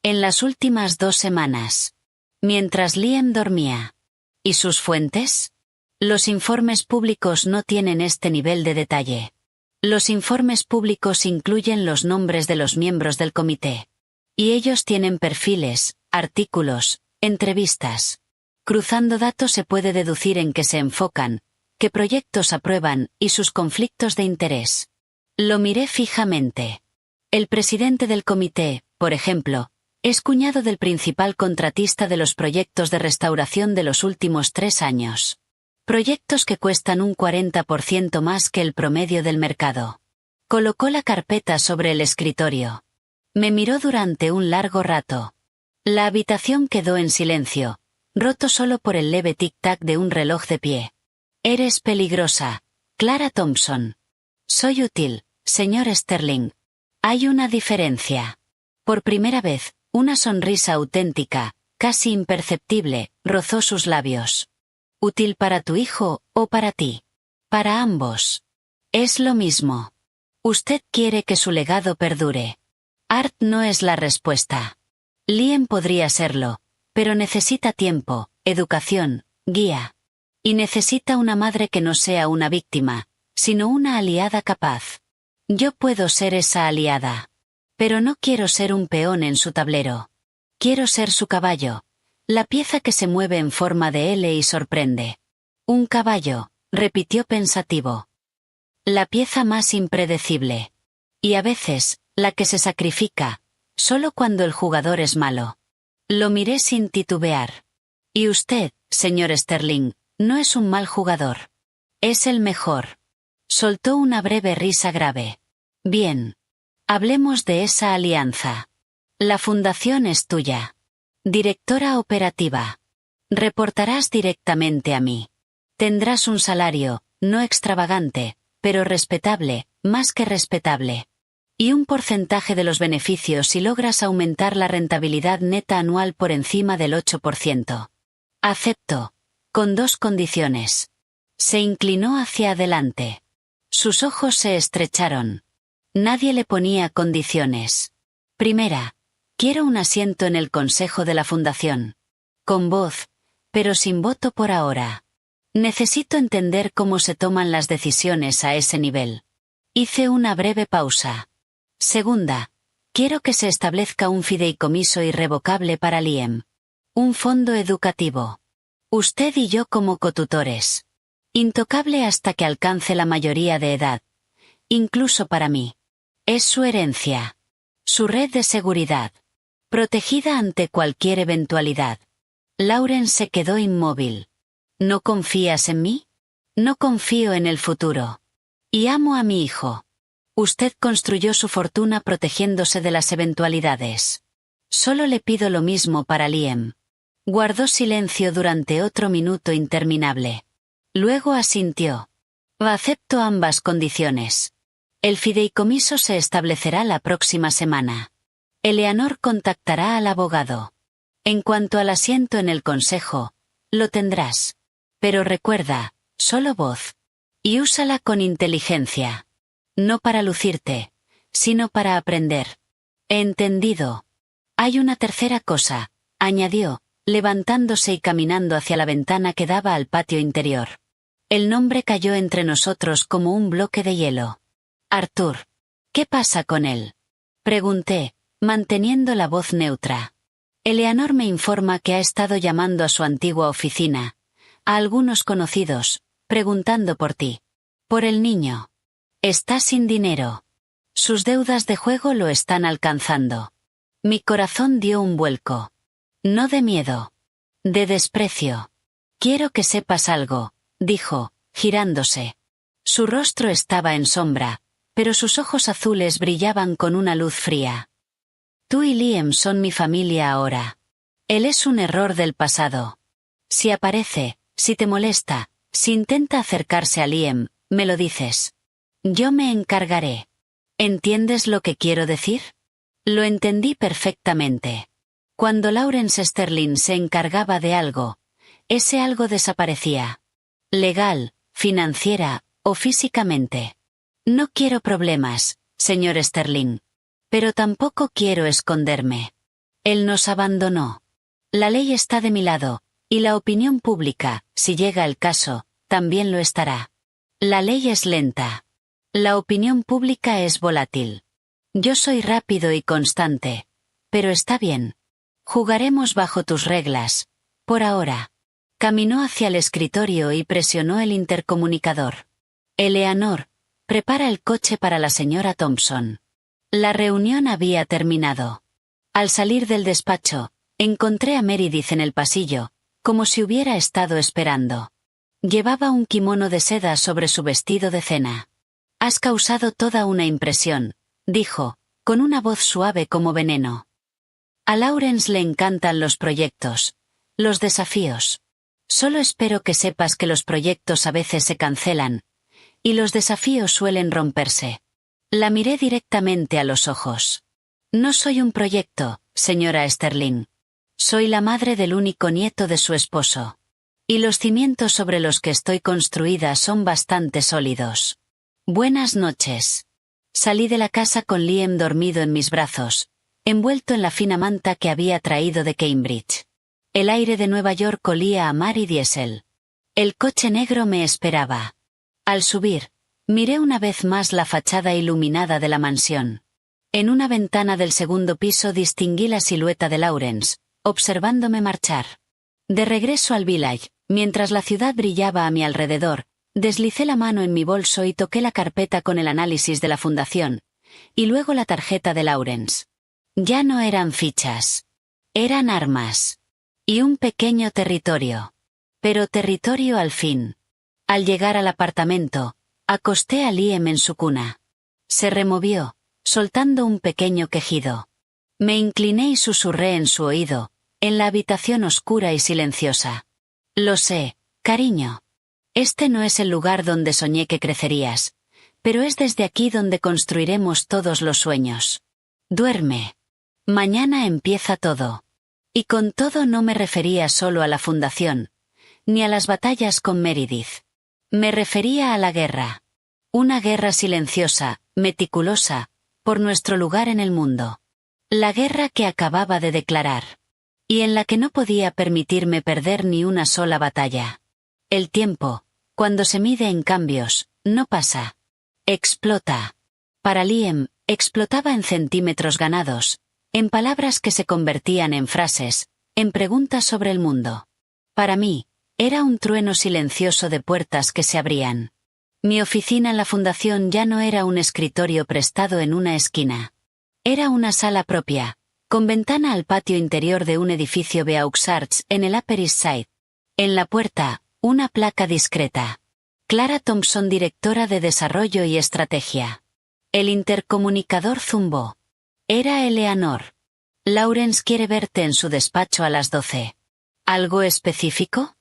En las últimas 2 semanas. Mientras Liam dormía. ¿Y sus fuentes? Los informes públicos no tienen este nivel de detalle. Los informes públicos incluyen los nombres de los miembros del comité. Y ellos tienen perfiles, artículos, entrevistas. Cruzando datos se puede deducir en qué se enfocan, qué proyectos aprueban y sus conflictos de interés. Lo miré fijamente. El presidente del comité, por ejemplo, es cuñado del principal contratista de los proyectos de restauración de los últimos 3 años. Proyectos que cuestan un 40% más que el promedio del mercado. Colocó la carpeta sobre el escritorio. Me miró durante un largo rato. La habitación quedó en silencio, roto solo por el leve tic-tac de un reloj de pie. Eres peligrosa, Clara Thompson. Soy útil, señor Sterling. Hay una diferencia. Por primera vez, una sonrisa auténtica, casi imperceptible, rozó sus labios. ¿Útil para tu hijo, o para ti? Para ambos. Es lo mismo. Usted quiere que su legado perdure. Art no es la respuesta. Liam podría serlo, pero necesita tiempo, educación, guía. Y necesita una madre que no sea una víctima, sino una aliada capaz. Yo puedo ser esa aliada. Pero no quiero ser un peón en su tablero. Quiero ser su caballo. La pieza que se mueve en forma de L y sorprende. Un caballo, repitió pensativo. La pieza más impredecible. Y a veces, la que se sacrifica, solo cuando el jugador es malo. Lo miré sin titubear. Y usted, señor Sterling, no es un mal jugador. Es el mejor. Soltó una breve risa grave. Bien. Hablemos de esa alianza. La fundación es tuya. Directora operativa. Reportarás directamente a mí. Tendrás un salario, no extravagante, pero respetable, más que respetable. Y un porcentaje de los beneficios si logras aumentar la rentabilidad neta anual por encima del 8%. Acepto. Con 2 condiciones. Se inclinó hacia adelante. Sus ojos se estrecharon. Nadie le ponía condiciones. Primera, quiero un asiento en el consejo de la fundación. Con voz, pero sin voto por ahora. Necesito entender cómo se toman las decisiones a ese nivel. Hice una breve pausa. Segunda, quiero que se establezca un fideicomiso irrevocable para Liam. Un fondo educativo. Usted y yo como cotutores. Intocable hasta que alcance la mayoría de edad. Incluso para mí. Es su herencia. Su red de seguridad. Protegida ante cualquier eventualidad. Lauren se quedó inmóvil. ¿No confías en mí? No confío en el futuro. Y amo a mi hijo. Usted construyó su fortuna protegiéndose de las eventualidades. Solo le pido lo mismo para Liam. Guardó silencio durante otro minuto interminable. Luego asintió. Acepto ambas condiciones. El fideicomiso se establecerá la próxima semana. Eleanor contactará al abogado. En cuanto al asiento en el consejo, lo tendrás. Pero recuerda, solo voz. Y úsala con inteligencia. No para lucirte, sino para aprender. Entendido. Hay una tercera cosa, añadió, levantándose y caminando hacia la ventana que daba al patio interior. El nombre cayó entre nosotros como un bloque de hielo. Arthur. ¿Qué pasa con él? Pregunté, manteniendo la voz neutra. Eleanor me informa que ha estado llamando a su antigua oficina, a algunos conocidos, preguntando por ti. Por el niño. Está sin dinero. Sus deudas de juego lo están alcanzando. Mi corazón dio un vuelco. No de miedo. De desprecio. Quiero que sepas algo, dijo, girándose. Su rostro estaba en sombra, pero sus ojos azules brillaban con una luz fría. Tú y Liam son mi familia ahora. Él es un error del pasado. Si aparece, si te molesta, si intenta acercarse a Liam, me lo dices. Yo me encargaré. ¿Entiendes lo que quiero decir? Lo entendí perfectamente. Cuando Laurence Sterling se encargaba de algo, ese algo desaparecía. Legal, financiera, o físicamente. No quiero problemas, señor Sterling. Pero tampoco quiero esconderme. Él nos abandonó. La ley está de mi lado, y la opinión pública, si llega el caso, también lo estará. La ley es lenta. La opinión pública es volátil. Yo soy rápido y constante. Pero está bien. Jugaremos bajo tus reglas, por ahora. Caminó hacia el escritorio y presionó el intercomunicador. Eleanor, prepara el coche para la señora Thompson. La reunión había terminado. Al salir del despacho, encontré a Meredith en el pasillo, como si hubiera estado esperando. Llevaba un kimono de seda sobre su vestido de cena. Has causado toda una impresión, dijo, con una voz suave como veneno. A Laurence le encantan los proyectos, los desafíos. Solo espero que sepas que los proyectos a veces se cancelan, y los desafíos suelen romperse. La miré directamente a los ojos. No soy un proyecto, señora Sterling. Soy la madre del único nieto de su esposo. Y los cimientos sobre los que estoy construida son bastante sólidos. Buenas noches. Salí de la casa con Liam dormido en mis brazos, envuelto en la fina manta que había traído de Cambridge. El aire de Nueva York olía a mar y diésel. El coche negro me esperaba. Al subir, miré una vez más la fachada iluminada de la mansión. En una ventana del segundo piso distinguí la silueta de Lawrence, observándome marchar. De regreso al Village, mientras la ciudad brillaba a mi alrededor, deslicé la mano en mi bolso y toqué la carpeta con el análisis de la fundación, y luego la tarjeta de Lawrence. Ya no eran fichas. Eran armas. Y un pequeño territorio. Pero territorio al fin. Al llegar al apartamento, acosté a Liam en su cuna. Se removió, soltando un pequeño quejido. Me incliné y susurré en su oído, en la habitación oscura y silenciosa. Lo sé, cariño. Este no es el lugar donde soñé que crecerías, pero es desde aquí donde construiremos todos los sueños. Duerme. Mañana empieza todo. Y con todo no me refería solo a la fundación, ni a las batallas con Meredith. Me refería a la guerra. Una guerra silenciosa, meticulosa, por nuestro lugar en el mundo. La guerra que acababa de declarar. Y en la que no podía permitirme perder ni una sola batalla. El tiempo, cuando se mide en cambios, no pasa. Explota. Para Liam, explotaba en centímetros ganados, en palabras que se convertían en frases, en preguntas sobre el mundo. Para mí, era un trueno silencioso de puertas que se abrían. Mi oficina en la fundación ya no era un escritorio prestado en una esquina. Era una sala propia, con ventana al patio interior de un edificio Beauxarts en el Upper East Side. En la puerta, una placa discreta. Clara Thompson, directora de Desarrollo y Estrategia. El intercomunicador zumbó. Era Eleanor. Lawrence quiere verte en su despacho a las 12. ¿Algo específico?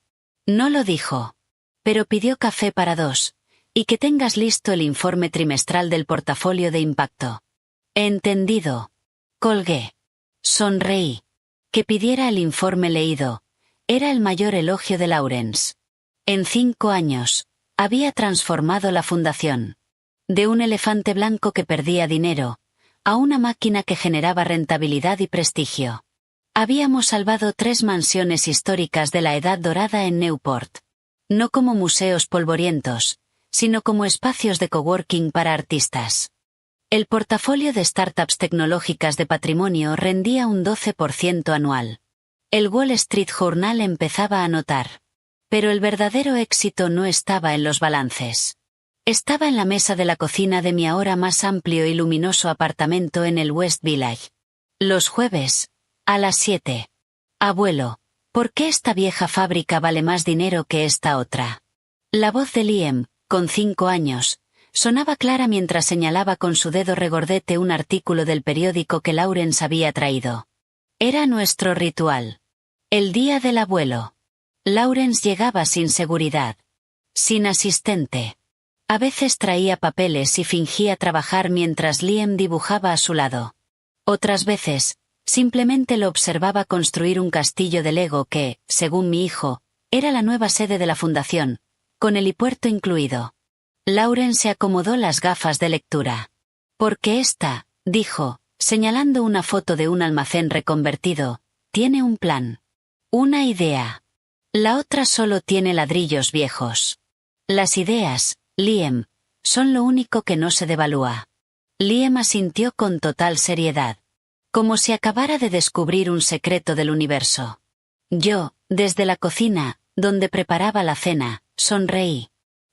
No lo dijo. Pero pidió café para 2, y que tengas listo el informe trimestral del portafolio de impacto. Entendido. Colgué. Sonreí. Que pidiera el informe leído. Era el mayor elogio de Lawrence. En 5 años, había transformado la fundación. De un elefante blanco que perdía dinero, a una máquina que generaba rentabilidad y prestigio. Habíamos salvado 3 mansiones históricas de la Edad Dorada en Newport. No como museos polvorientos, sino como espacios de coworking para artistas. El portafolio de startups tecnológicas de patrimonio rendía un 12% anual. El Wall Street Journal empezaba a notar. Pero el verdadero éxito no estaba en los balances. Estaba en la mesa de la cocina de mi ahora más amplio y luminoso apartamento en el West Village. Los jueves, a las 7. Abuelo, ¿por qué esta vieja fábrica vale más dinero que esta otra? La voz de Liam, con 5 años, sonaba clara mientras señalaba con su dedo regordete un artículo del periódico que Lawrence había traído. Era nuestro ritual. El día del abuelo. Lawrence llegaba sin seguridad. Sin asistente. A veces traía papeles y fingía trabajar mientras Liam dibujaba a su lado. Otras veces, simplemente lo observaba construir un castillo de Lego que, según mi hijo, era la nueva sede de la fundación, con helipuerto incluido. Lawrence se acomodó las gafas de lectura. Porque esta, dijo, señalando una foto de un almacén reconvertido, tiene un plan. Una idea. La otra solo tiene ladrillos viejos. Las ideas, Liam, son lo único que no se devalúa. Liam asintió con total seriedad. Como si acabara de descubrir un secreto del universo. Yo, desde la cocina, donde preparaba la cena, sonreí.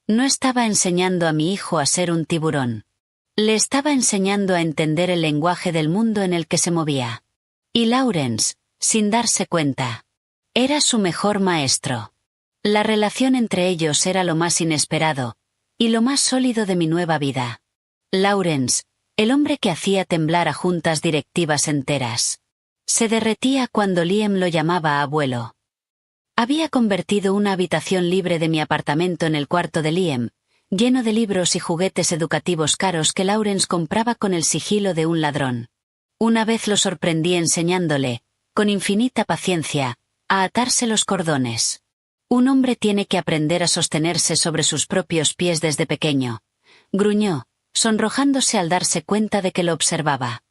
No estaba enseñando a mi hijo a ser un tiburón. Le estaba enseñando a entender el lenguaje del mundo en el que se movía. Y Lawrence, sin darse cuenta, era su mejor maestro. La relación entre ellos era lo más inesperado, y lo más sólido de mi nueva vida. Lawrence, el hombre que hacía temblar a juntas directivas enteras. Se derretía cuando Liam lo llamaba abuelo. Había convertido una habitación libre de mi apartamento en el cuarto de Liam, lleno de libros y juguetes educativos caros que Lawrence compraba con el sigilo de un ladrón. Una vez lo sorprendí enseñándole, con infinita paciencia, a atarse los cordones. Un hombre tiene que aprender a sostenerse sobre sus propios pies desde pequeño. Gruñó, sonrojándose al darse cuenta de que lo observaba.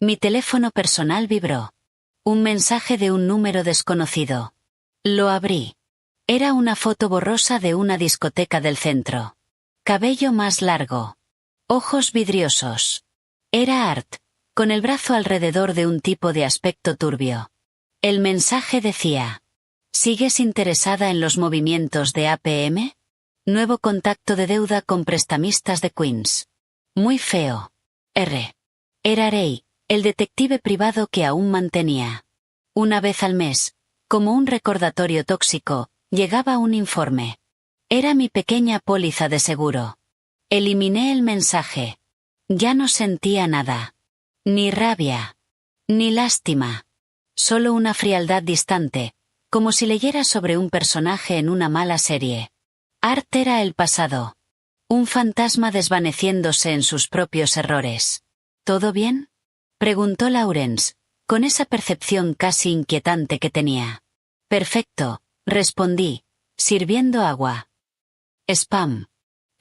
Mi teléfono personal vibró. Un mensaje de un número desconocido. Lo abrí. Era una foto borrosa de una discoteca del centro. Cabello más largo. Ojos vidriosos. Era Art, con el brazo alrededor de un tipo de aspecto turbio. El mensaje decía: ¿sigues interesada en los movimientos de APM? Nuevo contacto de deuda con prestamistas de Queens. Muy feo. R. Era Ray, el detective privado que aún mantenía. Una vez al mes, como un recordatorio tóxico, llegaba un informe. Era mi pequeña póliza de seguro. Eliminé el mensaje. Ya no sentía nada. Ni rabia. Ni lástima. Solo una frialdad distante, como si leyera sobre un personaje en una mala serie. Art era el pasado. Un fantasma desvaneciéndose en sus propios errores. ¿Todo bien?, preguntó Lawrence, con esa percepción casi inquietante que tenía. Perfecto, respondí, sirviendo agua. Spam.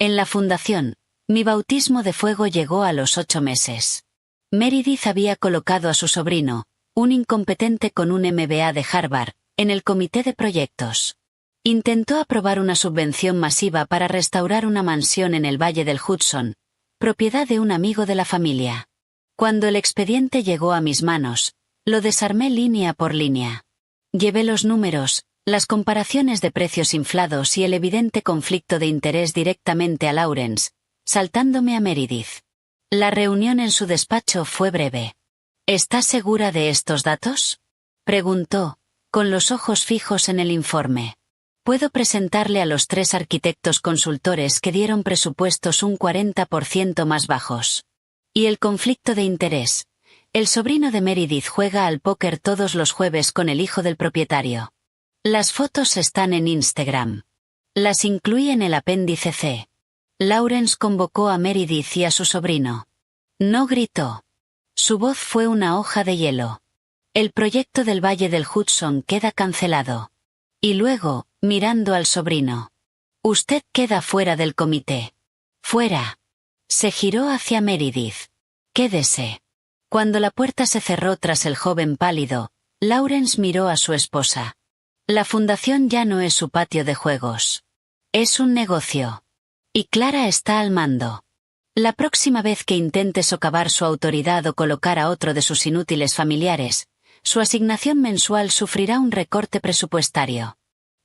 En la fundación, mi bautismo de fuego llegó a los 8 meses. Meredith había colocado a su sobrino, un incompetente con un MBA de Harvard, en el comité de proyectos. Intentó aprobar una subvención masiva para restaurar una mansión en el Valle del Hudson, propiedad de un amigo de la familia. Cuando el expediente llegó a mis manos, lo desarmé línea por línea. Llevé los números, las comparaciones de precios inflados y el evidente conflicto de interés directamente a Lawrence, saltándome a Meredith. La reunión en su despacho fue breve. ¿Estás segura de estos datos?, preguntó, con los ojos fijos en el informe. Puedo presentarle a los 3 arquitectos consultores que dieron presupuestos un 40% más bajos. Y el conflicto de interés. El sobrino de Meredith juega al póker todos los jueves con el hijo del propietario. Las fotos están en Instagram. Las incluí en el apéndice C. Lawrence convocó a Meredith y a su sobrino. No gritó. Su voz fue una hoja de hielo. El proyecto del Valle del Hudson queda cancelado. Y luego, mirando al sobrino. Usted queda fuera del comité. Fuera. Se giró hacia Meredith. Quédese. Cuando la puerta se cerró tras el joven pálido, Lawrence miró a su esposa. La fundación ya no es su patio de juegos. Es un negocio. Y Clara está al mando. La próxima vez que intente socavar su autoridad o colocar a otro de sus inútiles familiares, su asignación mensual sufrirá un recorte presupuestario.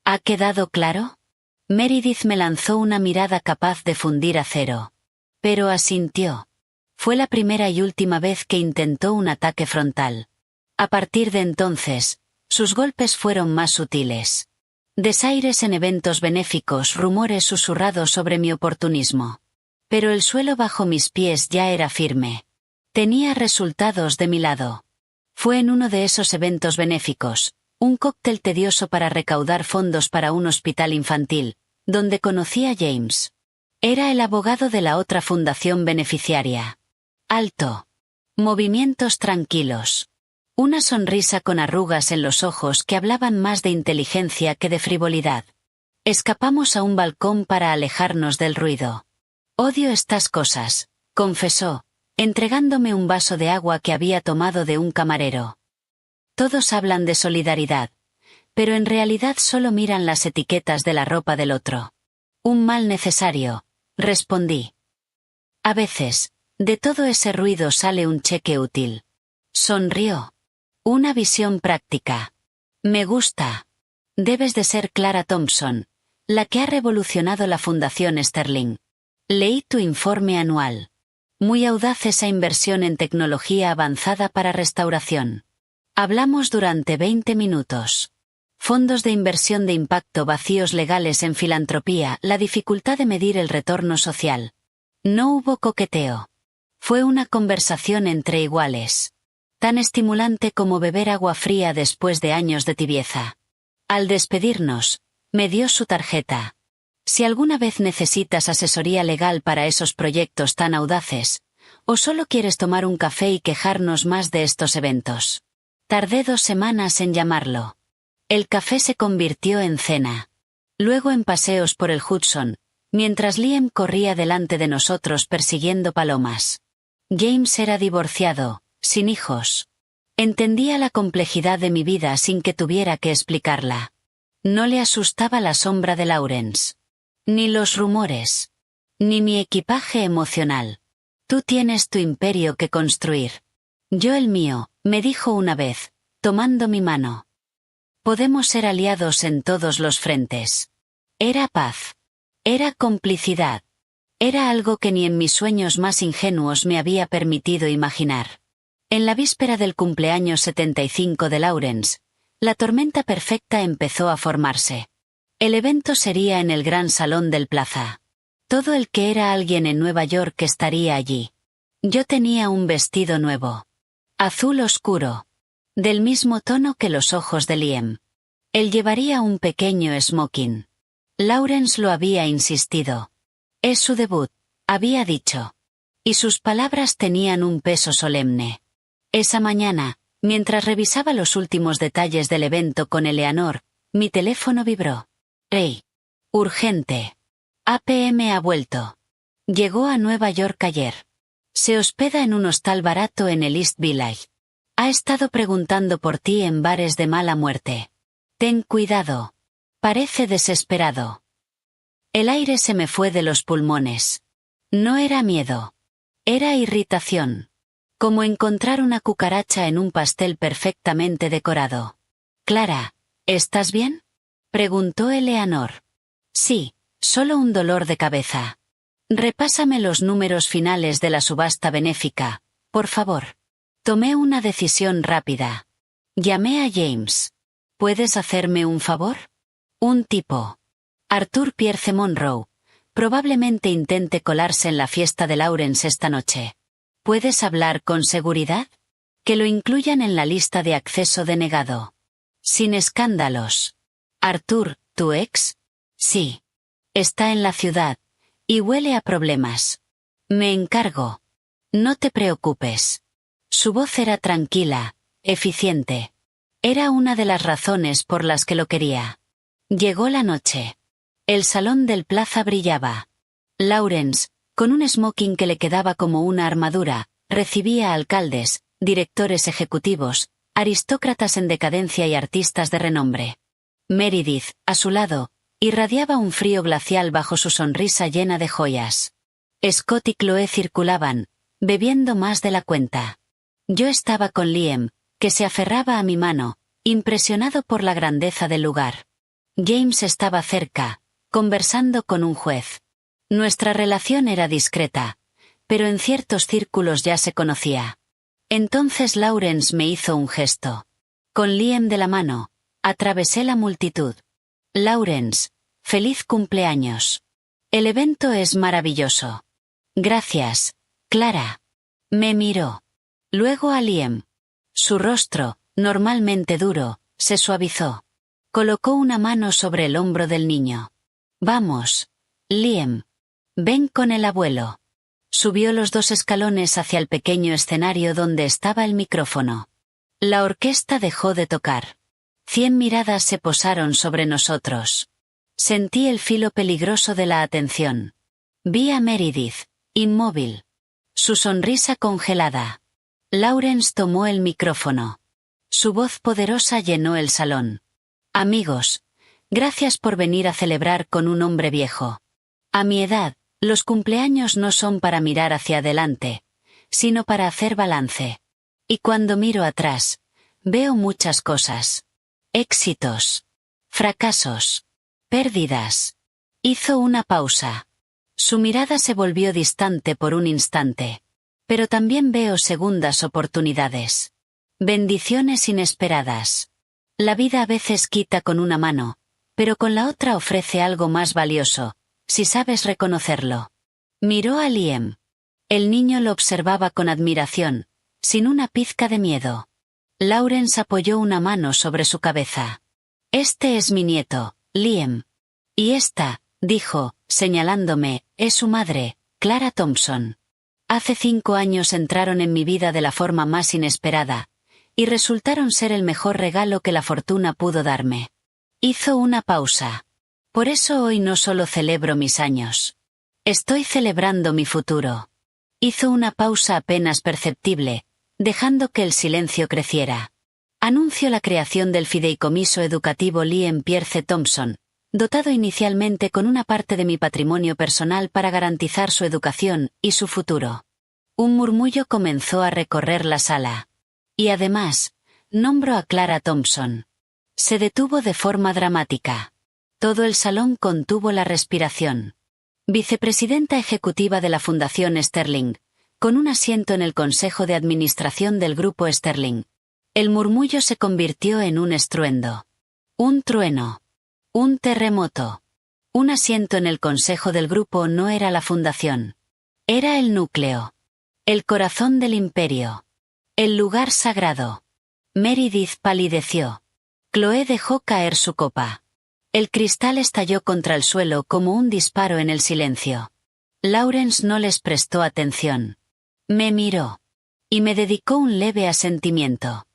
¿Ha quedado claro? Meredith me lanzó una mirada capaz de fundir acero. Pero asintió. Fue la primera y última vez que intentó un ataque frontal. A partir de entonces, sus golpes fueron más sutiles. Desaires en eventos benéficos, rumores susurrados sobre mi oportunismo. Pero el suelo bajo mis pies ya era firme. Tenía resultados de mi lado. Fue en uno de esos eventos benéficos, un cóctel tedioso para recaudar fondos para un hospital infantil, donde conocí a James. Era el abogado de la otra fundación beneficiaria. Alto. Movimientos tranquilos. Una sonrisa con arrugas en los ojos que hablaban más de inteligencia que de frivolidad. Escapamos a un balcón para alejarnos del ruido. Odio estas cosas, confesó, entregándome un vaso de agua que había tomado de un camarero. Todos hablan de solidaridad, pero en realidad solo miran las etiquetas de la ropa del otro. Un mal necesario, respondí. A veces, de todo ese ruido sale un cheque útil. Sonrió. Una visión práctica. Me gusta. Debes de ser Clara Thompson, la que ha revolucionado la Fundación Sterling. Leí tu informe anual. Muy audaz esa inversión en tecnología avanzada para restauración. Hablamos durante 20 minutos. Fondos de inversión de impacto, vacíos legales en filantropía, la dificultad de medir el retorno social. No hubo coqueteo. Fue una conversación entre iguales. Tan estimulante como beber agua fría después de años de tibieza. Al despedirnos, me dio su tarjeta. Si alguna vez necesitas asesoría legal para esos proyectos tan audaces, o solo quieres tomar un café y quejarnos más de estos eventos. Tardé 2 semanas en llamarlo. El café se convirtió en cena. Luego en paseos por el Hudson, mientras Liam corría delante de nosotros persiguiendo palomas. James era divorciado, sin hijos. Entendía la complejidad de mi vida sin que tuviera que explicarla. No le asustaba la sombra de Lawrence. Ni los rumores. Ni mi equipaje emocional. Tú tienes tu imperio que construir. Yo el mío, me dijo una vez, tomando mi mano. Podemos ser aliados en todos los frentes. Era paz. Era complicidad. Era algo que ni en mis sueños más ingenuos me había permitido imaginar. En la víspera del cumpleaños 75 de Lawrence, la tormenta perfecta empezó a formarse. El evento sería en el gran salón del Plaza. Todo el que era alguien en Nueva York estaría allí. Yo tenía un vestido nuevo. Azul oscuro. Del mismo tono que los ojos de Liam. Él llevaría un pequeño smoking. Lawrence lo había insistido. Es su debut, había dicho. Y sus palabras tenían un peso solemne. Esa mañana, mientras revisaba los últimos detalles del evento con Eleanor, mi teléfono vibró. ¡Hey! Urgente. APM ha vuelto. Llegó a Nueva York ayer. Se hospeda en un hostal barato en el East Village. Ha estado preguntando por ti en bares de mala muerte. Ten cuidado. Parece desesperado. El aire se me fue de los pulmones. No era miedo. Era irritación. Como encontrar una cucaracha en un pastel perfectamente decorado. Clara, ¿estás bien? Preguntó Eleanor. Sí, solo un dolor de cabeza. Repásame los números finales de la subasta benéfica, por favor. Tomé una decisión rápida. Llamé a James. ¿Puedes hacerme un favor? Un tipo. Arthur Pierce Monroe. Probablemente intente colarse en la fiesta de Lawrence esta noche. ¿Puedes hablar con seguridad? Que lo incluyan en la lista de acceso denegado. Sin escándalos. Arthur, ¿tu ex? Sí. Está en la ciudad. Y huele a problemas. Me encargo. No te preocupes. Su voz era tranquila, eficiente. Era una de las razones por las que lo quería. Llegó la noche. El salón del Plaza brillaba. Lawrence, con un smoking que le quedaba como una armadura, recibía a alcaldes, directores ejecutivos, aristócratas en decadencia y artistas de renombre. Meredith, a su lado, irradiaba un frío glacial bajo su sonrisa llena de joyas. Scott y Chloe circulaban, bebiendo más de la cuenta. Yo estaba con Liam, que se aferraba a mi mano, impresionado por la grandeza del lugar. James estaba cerca, conversando con un juez. Nuestra relación era discreta, pero en ciertos círculos ya se conocía. Entonces Lawrence me hizo un gesto. Con Liam de la mano, atravesé la multitud. Lawrence, feliz cumpleaños. El evento es maravilloso. Gracias, Clara. Me miró. Luego a Liam. Su rostro, normalmente duro, se suavizó. Colocó una mano sobre el hombro del niño. Vamos, Liam. Ven con el abuelo. Subió los 2 escalones hacia el pequeño escenario donde estaba el micrófono. La orquesta dejó de tocar. 100 miradas se posaron sobre nosotros. Sentí el filo peligroso de la atención. Vi a Meredith, inmóvil. Su sonrisa congelada. Lawrence tomó el micrófono. Su voz poderosa llenó el salón. Amigos, gracias por venir a celebrar con un hombre viejo. A mi edad, los cumpleaños no son para mirar hacia adelante, sino para hacer balance. Y cuando miro atrás, veo muchas cosas. Éxitos. Fracasos. Pérdidas. Hizo una pausa. Su mirada se volvió distante por un instante. Pero también veo segundas oportunidades. Bendiciones inesperadas. La vida a veces quita con una mano, pero con la otra ofrece algo más valioso, si sabes reconocerlo. Miró a Liam. El niño lo observaba con admiración, sin una pizca de miedo. Lawrence apoyó una mano sobre su cabeza. Este es mi nieto, Liam. Y esta, dijo, señalándome, es su madre, Clara Thompson. Hace 5 años entraron en mi vida de la forma más inesperada, y resultaron ser el mejor regalo que la fortuna pudo darme. Hizo una pausa. Por eso hoy no solo celebro mis años. Estoy celebrando mi futuro. Hizo una pausa apenas perceptible, dejando que el silencio creciera. Anuncio la creación del fideicomiso educativo Liam Pierce Thompson, dotado inicialmente con una parte de mi patrimonio personal para garantizar su educación y su futuro. Un murmullo comenzó a recorrer la sala. Y además, nombro a Clara Thompson. Se detuvo de forma dramática. Todo el salón contuvo la respiración. Vicepresidenta ejecutiva de la Fundación Sterling, con un asiento en el Consejo de Administración del Grupo Sterling. El murmullo se convirtió en un estruendo. Un trueno. Un terremoto. Un asiento en el Consejo del Grupo no era la fundación. Era el núcleo. El corazón del imperio. El lugar sagrado. Meredith palideció. Chloe dejó caer su copa. El cristal estalló contra el suelo como un disparo en el silencio. Lawrence no les prestó atención. Me miró. Y me dedicó un leve asentimiento.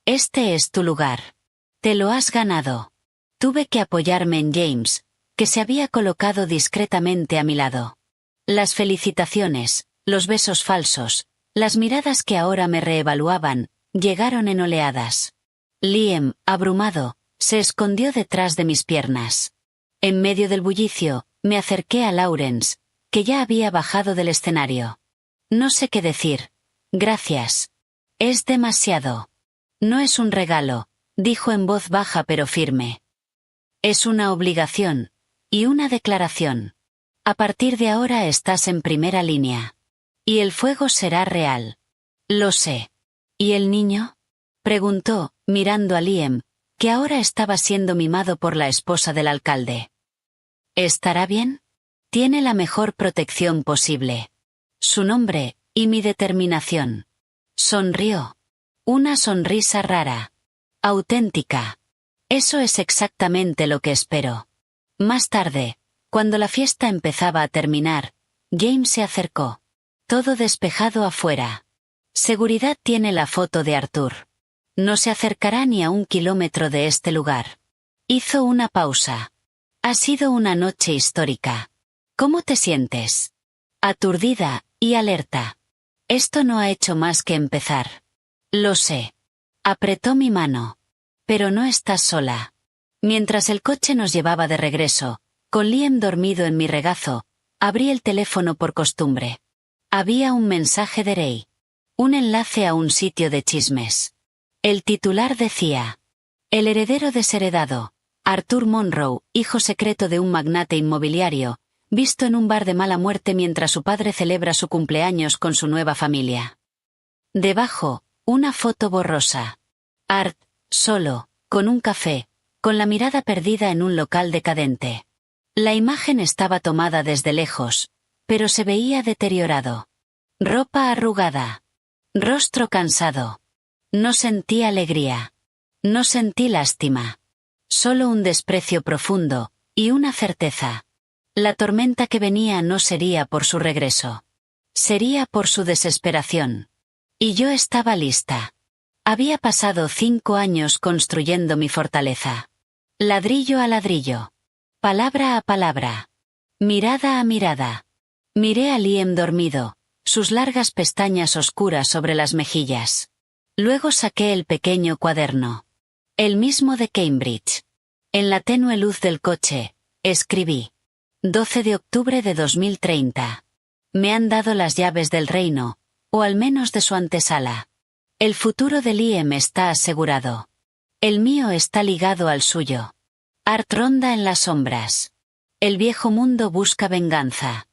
Este es tu lugar. Te lo has ganado. Tuve que apoyarme en James, que se había colocado discretamente a mi lado. Las felicitaciones, los besos falsos, las miradas que ahora me reevaluaban, llegaron en oleadas. Liam, abrumado, se escondió detrás de mis piernas. En medio del bullicio, me acerqué a Lawrence, que ya había bajado del escenario. No sé qué decir. Gracias. Es demasiado. No es un regalo, dijo en voz baja pero firme. Es una obligación. Y una declaración. A partir de ahora estás en primera línea. Y el fuego será real. Lo sé. ¿Y el niño? Preguntó, mirando a Liam, que ahora estaba siendo mimado por la esposa del alcalde. ¿Estará bien? Tiene la mejor protección posible. Su nombre, y mi determinación. Sonrió. Una sonrisa rara. Auténtica. Eso es exactamente lo que espero. Más tarde, cuando la fiesta empezaba a terminar, James se acercó. Todo despejado afuera. Seguridad tiene la foto de Arthur. No se acercará ni a 1 kilómetro de este lugar. Hizo una pausa. Ha sido una noche histórica. ¿Cómo te sientes? Aturdida y alerta. Esto no ha hecho más que empezar. Lo sé. Apretó mi mano. Pero no estás sola. Mientras el coche nos llevaba de regreso, con Liam dormido en mi regazo, abrí el teléfono por costumbre. Había un mensaje de Ray. Un enlace a un sitio de chismes. El titular decía: el heredero desheredado, Arthur Monroe, hijo secreto de un magnate inmobiliario, visto en un bar de mala muerte mientras su padre celebra su cumpleaños con su nueva familia. Debajo, una foto borrosa. Art, solo, con un café, con la mirada perdida en un local decadente. La imagen estaba tomada desde lejos, pero se veía deteriorado. Ropa arrugada. Rostro cansado. No sentí alegría. No sentí lástima. Solo un desprecio profundo, y una certeza. La tormenta que venía no sería por su regreso. Sería por su desesperación. Y yo estaba lista. Había pasado 5 años construyendo mi fortaleza. Ladrillo a ladrillo. Palabra a palabra. Mirada a mirada. Miré a Liam dormido, sus largas pestañas oscuras sobre las mejillas. Luego saqué el pequeño cuaderno. El mismo de Cambridge. En la tenue luz del coche, escribí. 12 de octubre de 2030. Me han dado las llaves del reino, o al menos de su antesala. El futuro de Liam está asegurado. El mío está ligado al suyo. Art ronda en las sombras. El viejo mundo busca venganza.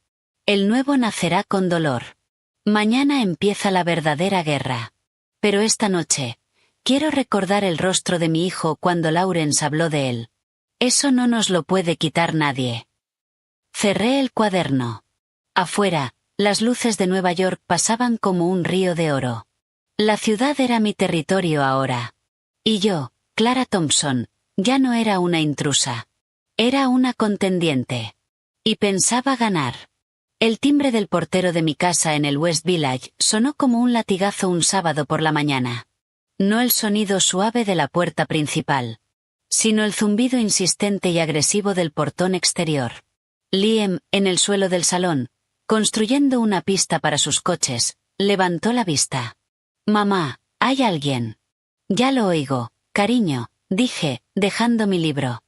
El nuevo nacerá con dolor. Mañana empieza la verdadera guerra. Pero esta noche, quiero recordar el rostro de mi hijo cuando Lawrence habló de él. Eso no nos lo puede quitar nadie. Cerré el cuaderno. Afuera, las luces de Nueva York pasaban como un río de oro. La ciudad era mi territorio ahora. Y yo, Clara Thompson, ya no era una intrusa. Era una contendiente. Y pensaba ganar. El timbre del portero de mi casa en el West Village sonó como un latigazo un sábado por la mañana. No el sonido suave de la puerta principal, sino el zumbido insistente y agresivo del portón exterior. Liam, en el suelo del salón, construyendo una pista para sus coches, levantó la vista. Mamá, hay alguien. Ya lo oigo, cariño, dije, dejando mi libro.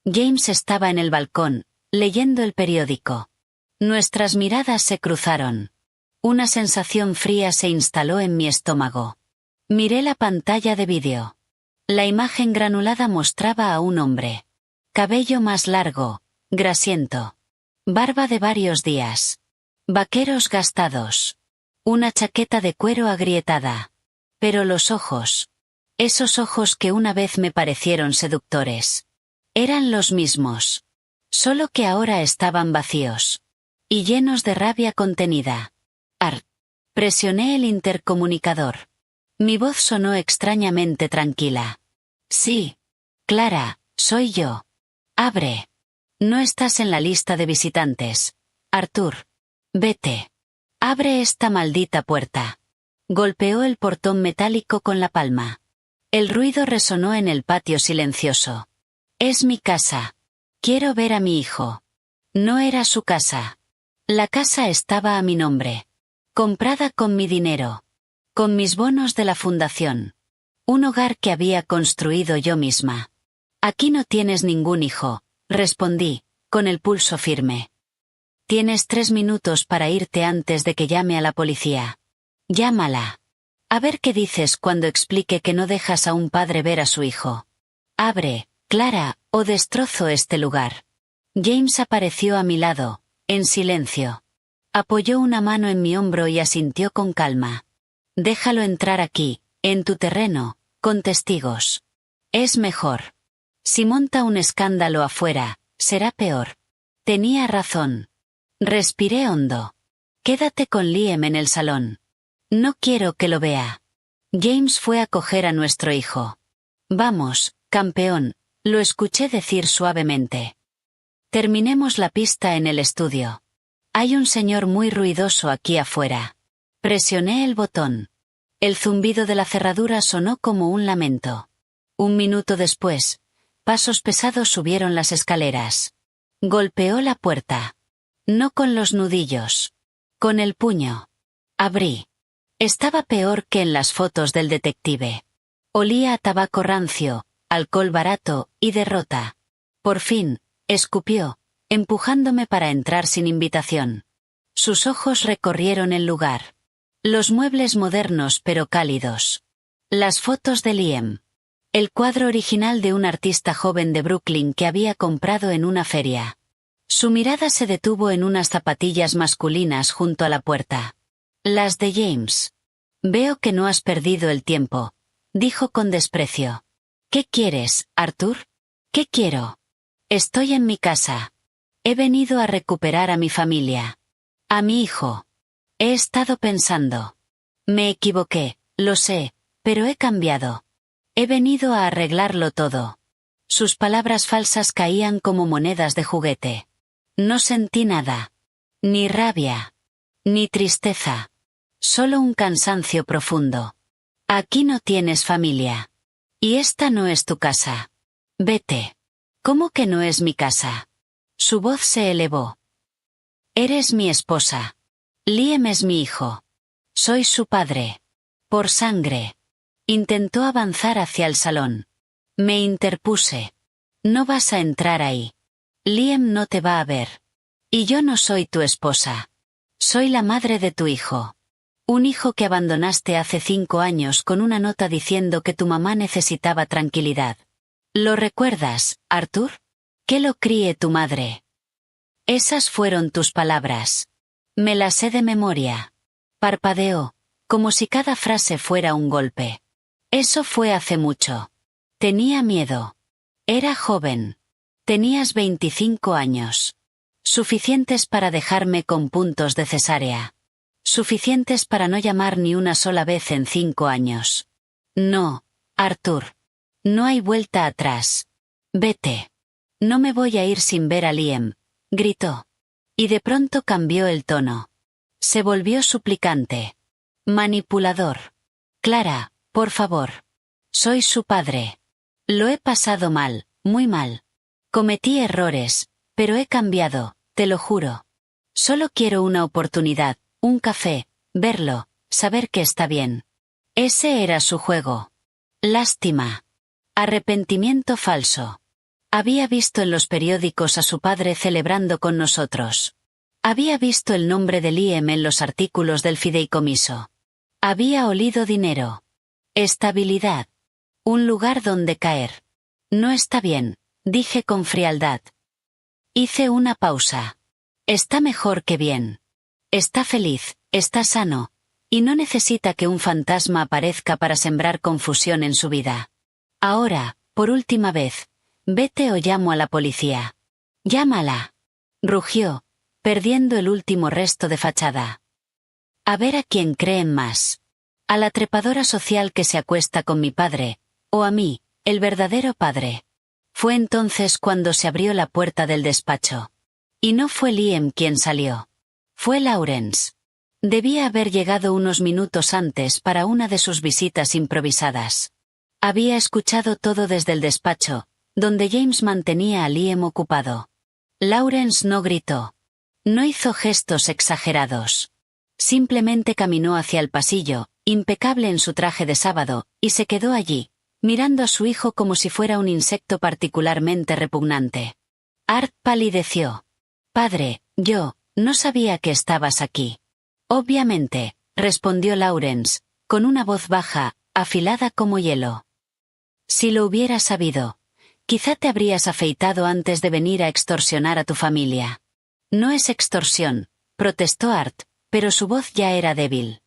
James estaba en el balcón, leyendo el periódico. Nuestras miradas se cruzaron. Una sensación fría se instaló en mi estómago. Miré la pantalla de vídeo. La imagen granulada mostraba a un hombre. Cabello más largo, grasiento. Barba de varios días. Vaqueros gastados. Una chaqueta de cuero agrietada. Pero los ojos. Esos ojos que una vez me parecieron seductores. Eran los mismos. Solo que ahora estaban vacíos. Y llenos de rabia contenida. Art. Presioné el intercomunicador. Mi voz sonó extrañamente tranquila. Sí. Clara, soy yo. Abre. No estás en la lista de visitantes. Arthur. Vete. Abre esta maldita puerta. Golpeó el portón metálico con la palma. El ruido resonó en el patio silencioso. Es mi casa. Quiero ver a mi hijo. No era su casa. La casa estaba a mi nombre. Comprada con mi dinero. Con mis bonos de la fundación. Un hogar que había construido yo misma. Aquí no tienes ningún hijo, respondí, con el pulso firme. Tienes 3 minutos para irte antes de que llame a la policía. Llámala. A ver qué dices cuando explique que no dejas a un padre ver a su hijo. Abre, Clara, o destrozo este lugar. James apareció a mi lado, en silencio. Apoyó una mano en mi hombro y asintió con calma. Déjalo entrar aquí, en tu terreno, con testigos. Es mejor. Si monta un escándalo afuera, será peor. Tenía razón. Respiré hondo. Quédate con Liam en el salón. No quiero que lo vea. James fue a coger a nuestro hijo. Vamos, campeón, lo escuché decir suavemente. Terminemos la pista en el estudio. Hay un señor muy ruidoso aquí afuera. Presioné el botón. El zumbido de la cerradura sonó como un lamento. 1 minuto después, pasos pesados subieron las escaleras. Golpeó la puerta. No con los nudillos. Con el puño. Abrí. Estaba peor que en las fotos del detective. Olía a tabaco rancio, alcohol barato y derrota. Por fin, escupió, empujándome para entrar sin invitación. Sus ojos recorrieron el lugar. Los muebles modernos pero cálidos. Las fotos de Liam. El cuadro original de un artista joven de Brooklyn que había comprado en una feria. Su mirada se detuvo en unas zapatillas masculinas junto a la puerta. Las de James. Veo que no has perdido el tiempo, dijo con desprecio. ¿Qué quieres, Arthur? ¿Qué quiero? Estoy en mi casa. He venido a recuperar a mi familia. A mi hijo. He estado pensando. Me equivoqué, lo sé, pero he cambiado. He venido a arreglarlo todo. Sus palabras falsas caían como monedas de juguete. No sentí nada. Ni rabia. Ni tristeza. Solo un cansancio profundo. Aquí no tienes familia. Y esta no es tu casa. Vete. ¿Cómo que no es mi casa? Su voz se elevó. Eres mi esposa. Liam es mi hijo. Soy su padre. Por sangre. Intentó avanzar hacia el salón. Me interpuse. No vas a entrar ahí. Liam no te va a ver. Y yo no soy tu esposa. Soy la madre de tu hijo. Un hijo que abandonaste hace 5 años con una nota diciendo que tu mamá necesitaba tranquilidad. ¿Lo recuerdas, Arthur? Que lo críe tu madre. Esas fueron tus palabras. Me las sé de memoria. Parpadeó, como si cada frase fuera un golpe. Eso fue hace mucho. Tenía miedo. Era joven. Tenías 25 años. Suficientes para dejarme con puntos de cesárea. Suficientes para no llamar ni una sola vez en 5 años. No, Arthur. No hay vuelta atrás. Vete. No me voy a ir sin ver a Liam, gritó. Y de pronto cambió el tono. Se volvió suplicante. Manipulador. Clara, por favor. Soy su padre. Lo he pasado mal, muy mal. Cometí errores, pero he cambiado, te lo juro. Solo quiero una oportunidad, un café, verlo, saber que está bien. Ese era su juego. Lástima. Arrepentimiento falso. Había visto en los periódicos a su padre celebrando con nosotros. Había visto el nombre de Liam en los artículos del fideicomiso. Había olido dinero. Estabilidad. Un lugar donde caer. No está bien, dije con frialdad. Hice una pausa. Está mejor que bien. Está feliz, está sano, y no necesita que un fantasma aparezca para sembrar confusión en su vida. Ahora, por última vez, vete o llamo a la policía. Llámala. Rugió, perdiendo el último resto de fachada. A ver a quién creen más. A la trepadora social que se acuesta con mi padre, o a mí, el verdadero padre. Fue entonces cuando se abrió la puerta del despacho. Y no fue Liam quien salió. Fue Lawrence. Debía haber llegado unos minutos antes para una de sus visitas improvisadas. Había escuchado todo desde el despacho, donde James mantenía a Liam ocupado. Lawrence no gritó. No hizo gestos exagerados. Simplemente caminó hacia el pasillo, impecable en su traje de sábado, y se quedó allí, mirando a su hijo como si fuera un insecto particularmente repugnante. Art palideció. Padre, no sabía que estabas aquí. Obviamente, respondió Lawrence, con una voz baja, afilada como hielo. Si lo hubieras sabido, quizá te habrías afeitado antes de venir a extorsionar a tu familia. No es extorsión, protestó Art, pero su voz ya era débil.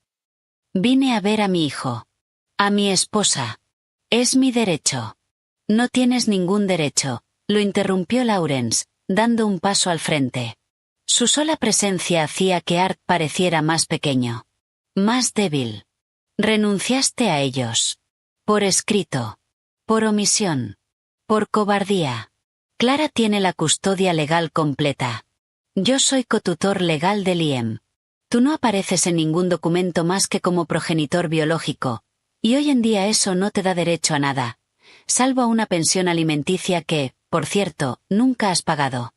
Vine a ver a mi hijo. A mi esposa. Es mi derecho. No tienes ningún derecho, lo interrumpió Lawrence, dando un paso al frente. Su sola presencia hacía que Art pareciera más pequeño. Más débil. Renunciaste a ellos. Por escrito. Por omisión. Por cobardía. Clara tiene la custodia legal completa. Yo soy cotutor legal de Liam. Tú no apareces en ningún documento más que como progenitor biológico, y hoy en día eso no te da derecho a nada, salvo a una pensión alimenticia que, por cierto, nunca has pagado.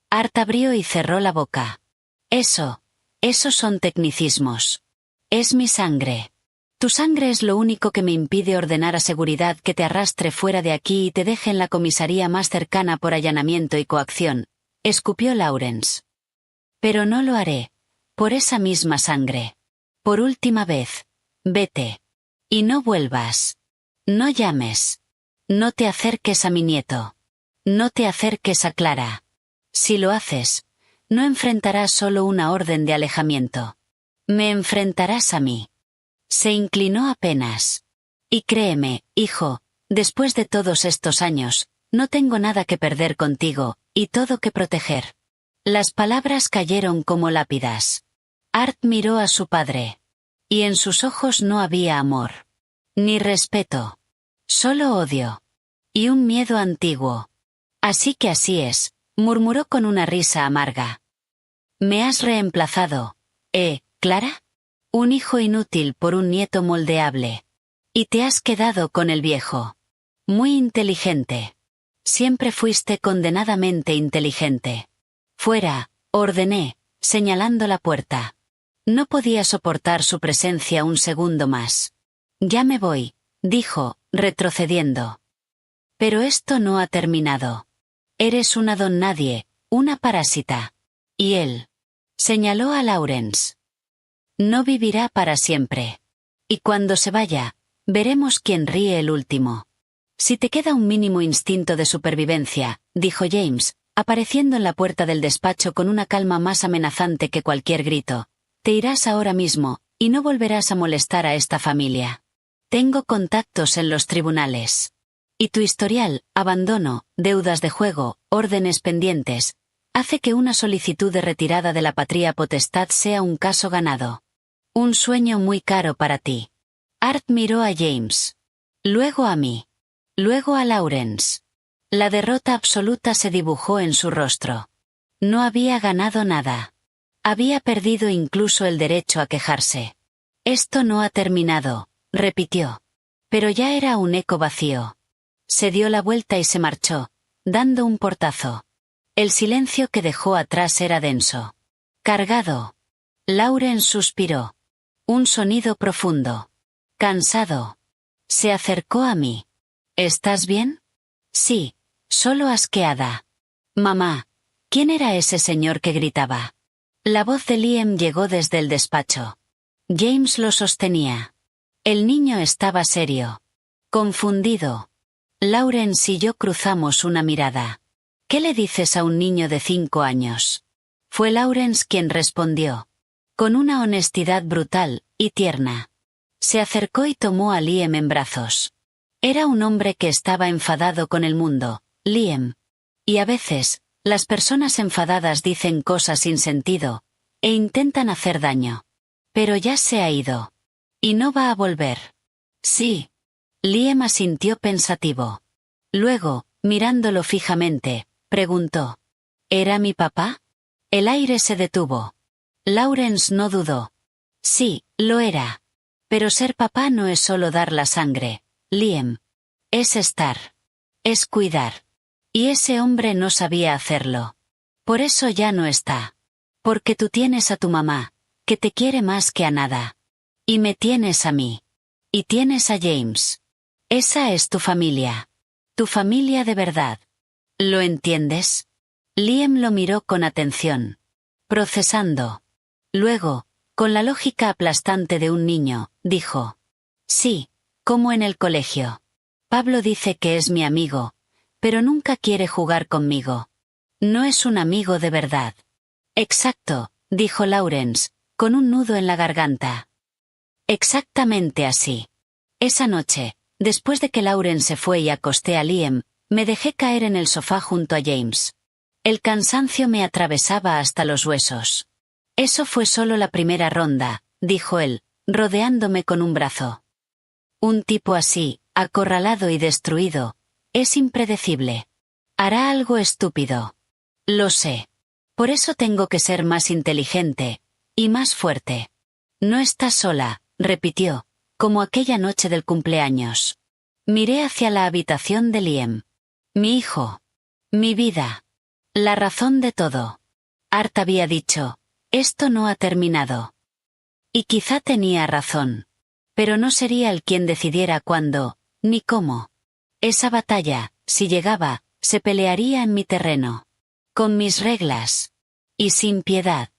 Art abrió y cerró la boca. Esos son tecnicismos. Es mi sangre. Tu sangre es lo único que me impide ordenar a seguridad que te arrastre fuera de aquí y te deje en la comisaría más cercana por allanamiento y coacción, escupió Lawrence. Pero no lo haré. Por esa misma sangre. Por última vez. Vete. Y no vuelvas. No llames. No te acerques a mi nieto. No te acerques a Clara. Si lo haces, no enfrentarás solo una orden de alejamiento. Me enfrentarás a mí. Se inclinó apenas. Y créeme, hijo, después de todos estos años, no tengo nada que perder contigo, y todo que proteger. Las palabras cayeron como lápidas. Art miró a su padre. Y en sus ojos no había amor. Ni respeto. Solo odio. Y un miedo antiguo. Así que así es, murmuró con una risa amarga. ¿Me has reemplazado, Clara? Un hijo inútil por un nieto moldeable. Y te has quedado con el viejo. Muy inteligente. Siempre fuiste condenadamente inteligente. Fuera, ordené, señalando la puerta. No podía soportar su presencia un segundo más. Ya me voy, dijo, retrocediendo. Pero esto no ha terminado. Eres una don nadie, una parásita. Y él. Señaló a Lawrence. No vivirá para siempre. Y cuando se vaya, veremos quién ríe el último. Si te queda un mínimo instinto de supervivencia, dijo James, apareciendo en la puerta del despacho con una calma más amenazante que cualquier grito, te irás ahora mismo, y no volverás a molestar a esta familia. Tengo contactos en los tribunales. Y tu historial, abandono, deudas de juego, órdenes pendientes, hace que una solicitud de retirada de la patria potestad sea un caso ganado. Un sueño muy caro para ti. Art miró a James. Luego a mí. Luego a Lawrence. La derrota absoluta se dibujó en su rostro. No había ganado nada. Había perdido incluso el derecho a quejarse. Esto no ha terminado, repitió. Pero ya era un eco vacío. Se dio la vuelta y se marchó, dando un portazo. El silencio que dejó atrás era denso. Cargado. Lawrence suspiró. Un sonido profundo. Cansado. Se acercó a mí. ¿Estás bien? Sí, solo asqueada. Mamá, ¿quién era ese señor que gritaba? La voz de Liam llegó desde el despacho. James lo sostenía. El niño estaba serio. Confundido. Lawrence y yo cruzamos una mirada. ¿Qué le dices a un niño de 5 años? Fue Lawrence quien respondió. Con una honestidad brutal y tierna. Se acercó y tomó a Liam en brazos. Era un hombre que estaba enfadado con el mundo, Liam. Y a veces, las personas enfadadas dicen cosas sin sentido, e intentan hacer daño. Pero ya se ha ido. Y no va a volver. Sí. Liam asintió pensativo. Luego, mirándolo fijamente, preguntó. ¿Era mi papá? El aire se detuvo. Lawrence no dudó. Sí, lo era. Pero ser papá no es solo dar la sangre, Liam. Es estar. Es cuidar. Y ese hombre no sabía hacerlo. Por eso ya no está. Porque tú tienes a tu mamá, que te quiere más que a nada. Y me tienes a mí. Y tienes a James. Esa es tu familia. Tu familia de verdad. ¿Lo entiendes? Liam lo miró con atención. Procesando. Luego, con la lógica aplastante de un niño, dijo. Sí, como en el colegio. Pablo dice que es mi amigo, pero nunca quiere jugar conmigo. No es un amigo de verdad. Exacto, dijo Lawrence, con un nudo en la garganta. Exactamente así. Esa noche, después de que Lawrence se fue y acosté a Liam, me dejé caer en el sofá junto a James. El cansancio me atravesaba hasta los huesos. Eso fue solo la primera ronda, dijo él, rodeándome con un brazo. Un tipo así, acorralado y destruido, es impredecible. Hará algo estúpido. Lo sé. Por eso tengo que ser más inteligente, y más fuerte. No estás sola, repitió, como aquella noche del cumpleaños. Miré hacia la habitación de Liam. Mi hijo. Mi vida. La razón de todo. Art había dicho, esto no ha terminado. Y quizá tenía razón. Pero no sería él quien decidiera cuándo, ni cómo. Esa batalla, si llegaba, se pelearía en mi terreno. Con mis reglas. Y sin piedad.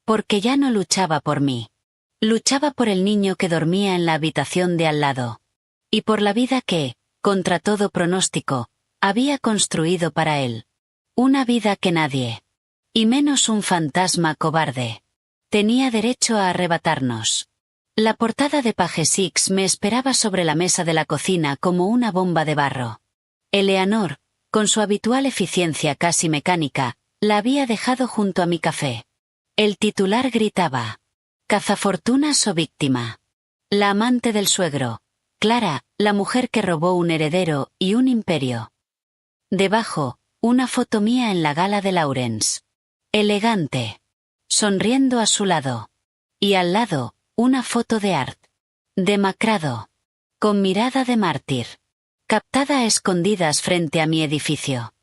Porque ya no luchaba por mí. Luchaba por el niño que dormía en la habitación de al lado. Y por la vida que, contra todo pronóstico, había construido para él. Una vida que nadie, y menos un fantasma cobarde, tenía derecho a arrebatarnos. La portada de Page Six me esperaba sobre la mesa de la cocina como una bomba de barro. Eleanor, con su habitual eficiencia casi mecánica, la había dejado junto a mi café. El titular gritaba: ¿cazafortunas o víctima? La amante del suegro, Clara, la mujer que robó un heredero y un imperio. Debajo, una foto mía en la gala de Lawrence. Elegante. Sonriendo a su lado. Y al lado, una foto de Art. Demacrado. Con mirada de mártir. Captada a escondidas frente a mi edificio.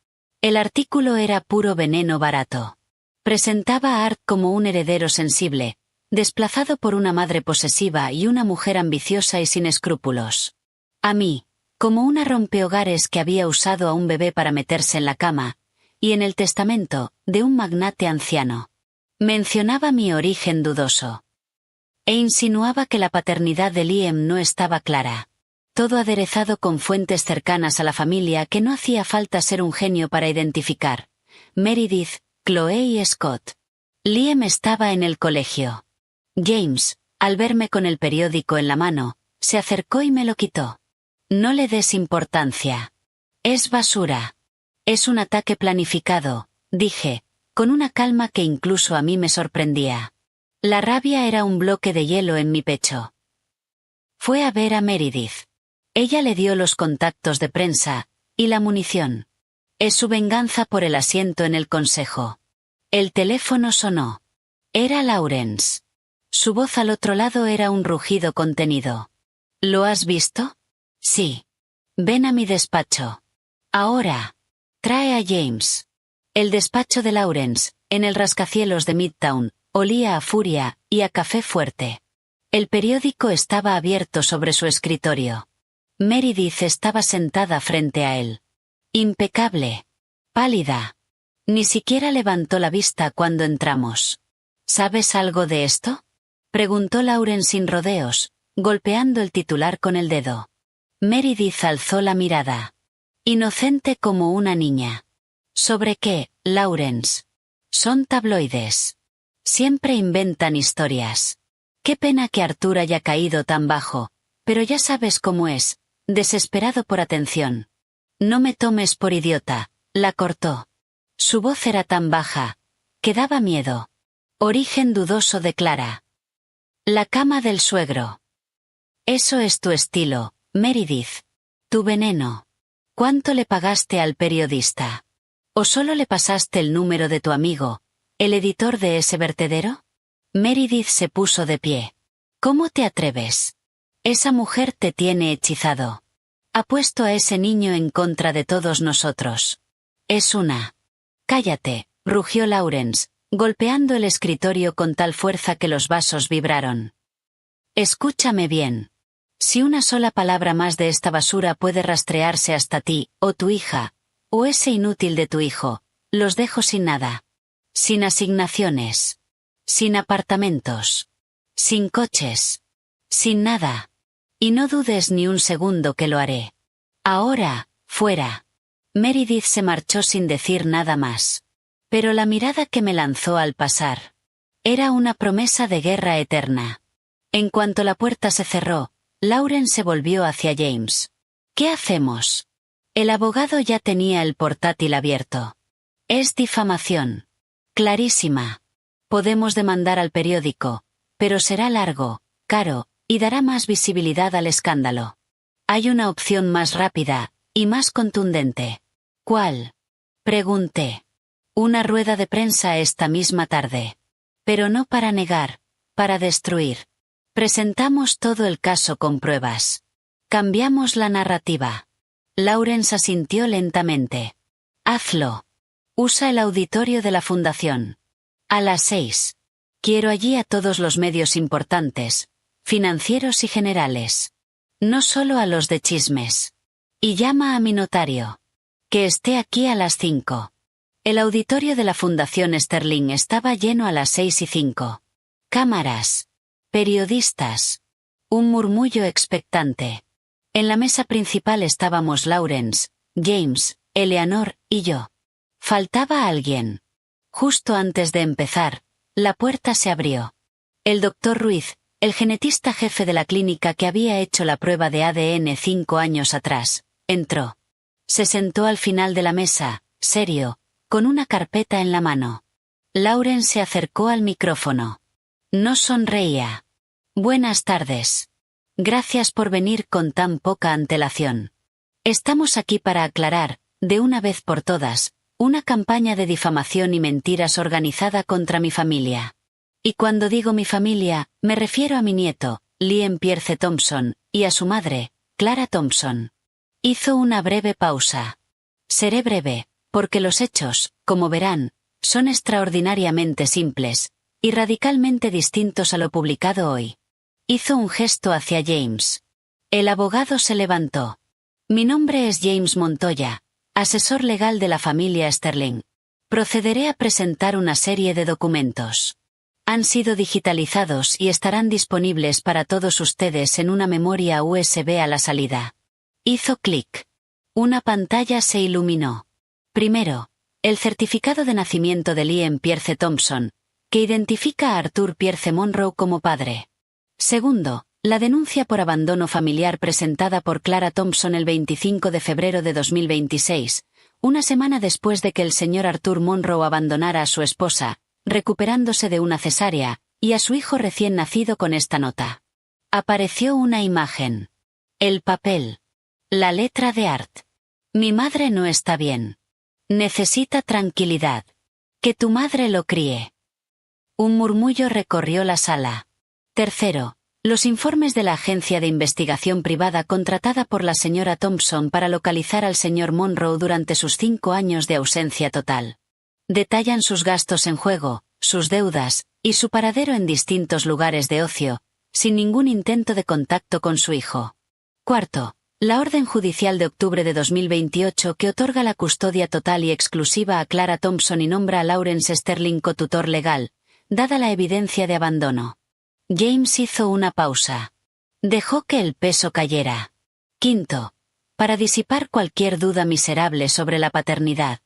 El artículo era puro veneno barato. Presentaba a Art como un heredero sensible, desplazado por una madre posesiva y una mujer ambiciosa y sin escrúpulos. A mí, como una rompehogares que había usado a un bebé para meterse en la cama, y en el testamento, de un magnate anciano. Mencionaba mi origen dudoso. E insinuaba que la paternidad de Liam no estaba clara. Todo aderezado con fuentes cercanas a la familia que no hacía falta ser un genio para identificar. Meredith, Chloe y Scott. Liam estaba en el colegio. James, al verme con el periódico en la mano, se acercó y me lo quitó. No le des importancia. Es basura. Es un ataque planificado, dije, con una calma que incluso a mí me sorprendía. La rabia era un bloque de hielo en mi pecho. Fue a ver a Meredith. Ella le dio los contactos de prensa, y la munición. Es su venganza por el asiento en el consejo. El teléfono sonó. Era Lawrence. Su voz al otro lado era un rugido contenido. ¿Lo has visto? Sí. Ven a mi despacho. Ahora. Trae a James. El despacho de Lawrence, en el rascacielos de Midtown, olía a furia y a café fuerte. El periódico estaba abierto sobre su escritorio. Meredith estaba sentada frente a él. Impecable. Pálida. Ni siquiera levantó la vista cuando entramos. ¿Sabes algo de esto?, preguntó Lauren sin rodeos, golpeando el titular con el dedo. Meredith alzó la mirada. Inocente como una niña. ¿Sobre qué, Lawrence? Son tabloides. Siempre inventan historias. Qué pena que Arthur haya caído tan bajo, pero ya sabes cómo es, desesperado por atención. No me tomes por idiota, la cortó. Su voz era tan baja, que daba miedo. Origen dudoso de Clara. La cama del suegro. Eso es tu estilo, Meredith. Tu veneno. ¿Cuánto le pagaste al periodista? ¿O solo le pasaste el número de tu amigo, el editor de ese vertedero? Meredith se puso de pie. ¿Cómo te atreves? Esa mujer te tiene hechizado. Ha puesto a ese niño en contra de todos nosotros. Es una... Cállate, rugió Lawrence, golpeando el escritorio con tal fuerza que los vasos vibraron. Escúchame bien. Si una sola palabra más de esta basura puede rastrearse hasta ti, o tu hija, o ese inútil de tu hijo, los dejo sin nada. Sin asignaciones. Sin apartamentos. Sin coches. Sin nada. Y no dudes ni un segundo que lo haré. Ahora, fuera. Meredith se marchó sin decir nada más. Pero la mirada que me lanzó al pasar era una promesa de guerra eterna. En cuanto la puerta se cerró, Lauren se volvió hacia James. ¿Qué hacemos? El abogado ya tenía el portátil abierto. Es difamación. Clarísima. Podemos demandar al periódico, pero será largo, caro, y dará más visibilidad al escándalo. Hay una opción más rápida, y más contundente. ¿Cuál? Pregunté. Una rueda de prensa esta misma tarde. Pero no para negar, para destruir. Presentamos todo el caso con pruebas. Cambiamos la narrativa. Lawrence asintió lentamente. Hazlo. Usa el auditorio de la fundación. A las 6. Quiero allí a todos los medios importantes, financieros y generales. No solo a los de chismes. Y llama a mi notario. Que esté aquí a las 5. El auditorio de la Fundación Sterling estaba lleno a las 6:05. Cámaras. Periodistas. Un murmullo expectante. En la mesa principal estábamos Lawrence, James, Eleanor y yo. Faltaba alguien. Justo antes de empezar, la puerta se abrió. El doctor Ruiz, el genetista jefe de la clínica que había hecho la prueba de ADN 5 años atrás, entró. Se sentó al final de la mesa, serio, con una carpeta en la mano. Lawrence se acercó al micrófono. No sonreía. Buenas tardes. Gracias por venir con tan poca antelación. Estamos aquí para aclarar, de una vez por todas, una campaña de difamación y mentiras organizada contra mi familia. Y cuando digo mi familia, me refiero a mi nieto, Liam Pierce Thompson, y a su madre, Clara Thompson. Hizo una breve pausa. Seré breve, porque los hechos, como verán, son extraordinariamente simples, y radicalmente distintos a lo publicado hoy. Hizo un gesto hacia James. El abogado se levantó. Mi nombre es James Montoya, asesor legal de la familia Sterling. Procederé a presentar una serie de documentos. Han sido digitalizados y estarán disponibles para todos ustedes en una memoria USB a la salida. Hizo clic. Una pantalla se iluminó. Primero, el certificado de nacimiento de Liam Pierce Thompson, que identifica a Arthur Pierce Monroe como padre. Segundo, la denuncia por abandono familiar presentada por Clara Thompson el 25 de febrero de 2026, una semana después de que el señor Arthur Monroe abandonara a su esposa, recuperándose de una cesárea, y a su hijo recién nacido con esta nota. Apareció una imagen. El papel. La letra de Art. Mi madre no está bien. Necesita tranquilidad. Que tu madre lo críe. Un murmullo recorrió la sala. Tercero, los informes de la agencia de investigación privada contratada por la señora Thompson para localizar al señor Monroe durante sus 5 años de ausencia total. Detallan sus gastos en juego, sus deudas, y su paradero en distintos lugares de ocio, sin ningún intento de contacto con su hijo. Cuarto, la orden judicial de octubre de 2028 que otorga la custodia total y exclusiva a Clara Thompson y nombra a Lawrence Sterling cotutor legal, dada la evidencia de abandono. James hizo una pausa. Dejó que el peso cayera. Quinto, para disipar cualquier duda miserable sobre la paternidad,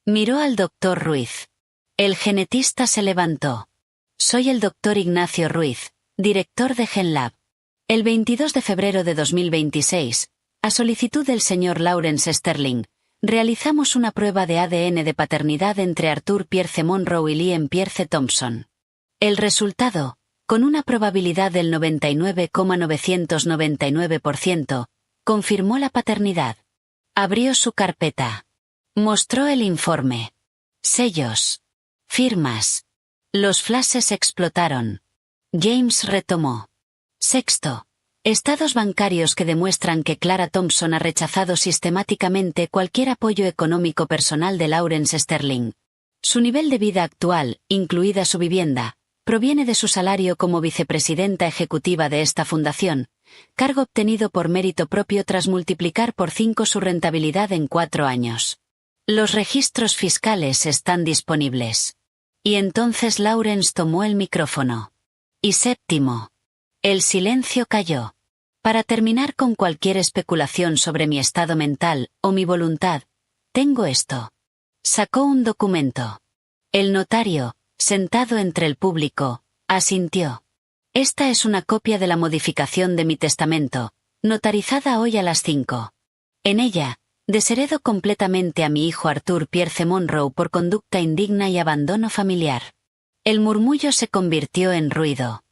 miró al doctor Ruiz. El genetista se levantó. Soy el doctor Ignacio Ruiz, director de GenLab. El 22 de febrero de 2026, a solicitud del señor Lawrence Sterling, realizamos una prueba de ADN de paternidad entre Arthur Pierce Monroe y Liam Pierce Thompson. El resultado, con una probabilidad del 99,999%, confirmó la paternidad. Abrió su carpeta. Mostró el informe. Sellos. Firmas. Los flashes explotaron. James retomó. Sexto. Estados bancarios que demuestran que Clara Thompson ha rechazado sistemáticamente cualquier apoyo económico personal de Lawrence Sterling. Su nivel de vida actual, incluida su vivienda, proviene de su salario como vicepresidenta ejecutiva de esta fundación, cargo obtenido por mérito propio tras multiplicar por 5 su rentabilidad en 4 años. Los registros fiscales están disponibles. Y entonces Lawrence tomó el micrófono. Y séptimo. El silencio cayó. Para terminar con cualquier especulación sobre mi estado mental o mi voluntad, tengo esto. Sacó un documento. El notario, sentado entre el público, asintió. Esta es una copia de la modificación de mi testamento, notarizada hoy a las 5. En ella, desheredo completamente a mi hijo Arthur Pierce Monroe por conducta indigna y abandono familiar. El murmullo se convirtió en ruido.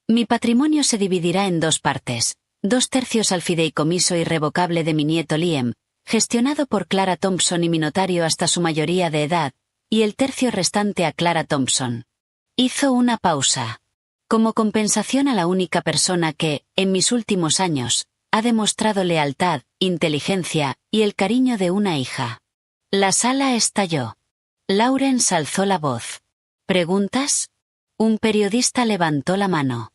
Mi patrimonio se dividirá en 2 partes, 2/3 al fideicomiso irrevocable de mi nieto Liam, gestionado por Clara Thompson y mi notario hasta su mayoría de edad, y el 1/3 restante a Clara Thompson. Hizo una pausa. Como compensación a la única persona que, en mis últimos años, ha demostrado lealtad, inteligencia y el cariño de una hija. La sala estalló. Lawrence alzó la voz. ¿Preguntas? Un periodista levantó la mano.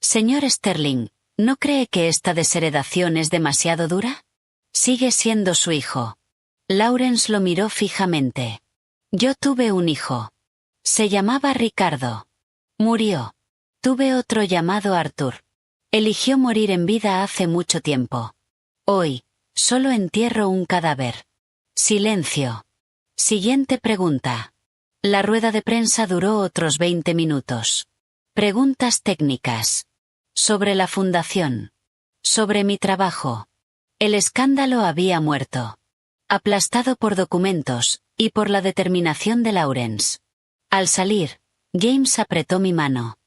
Señor Sterling, ¿no cree que esta desheredación es demasiado dura? Sigue siendo su hijo. Lawrence lo miró fijamente. Yo tuve un hijo. Se llamaba Ricardo. Murió. Tuve otro llamado Arthur. Eligió morir en vida hace mucho tiempo. Hoy, solo entierro un cadáver. Silencio. Siguiente pregunta. La rueda de prensa duró otros 20 minutos. Preguntas técnicas. Sobre la fundación. Sobre mi trabajo. El escándalo había muerto. Aplastado por documentos, y por la determinación de Lawrence. Al salir, James apretó mi mano.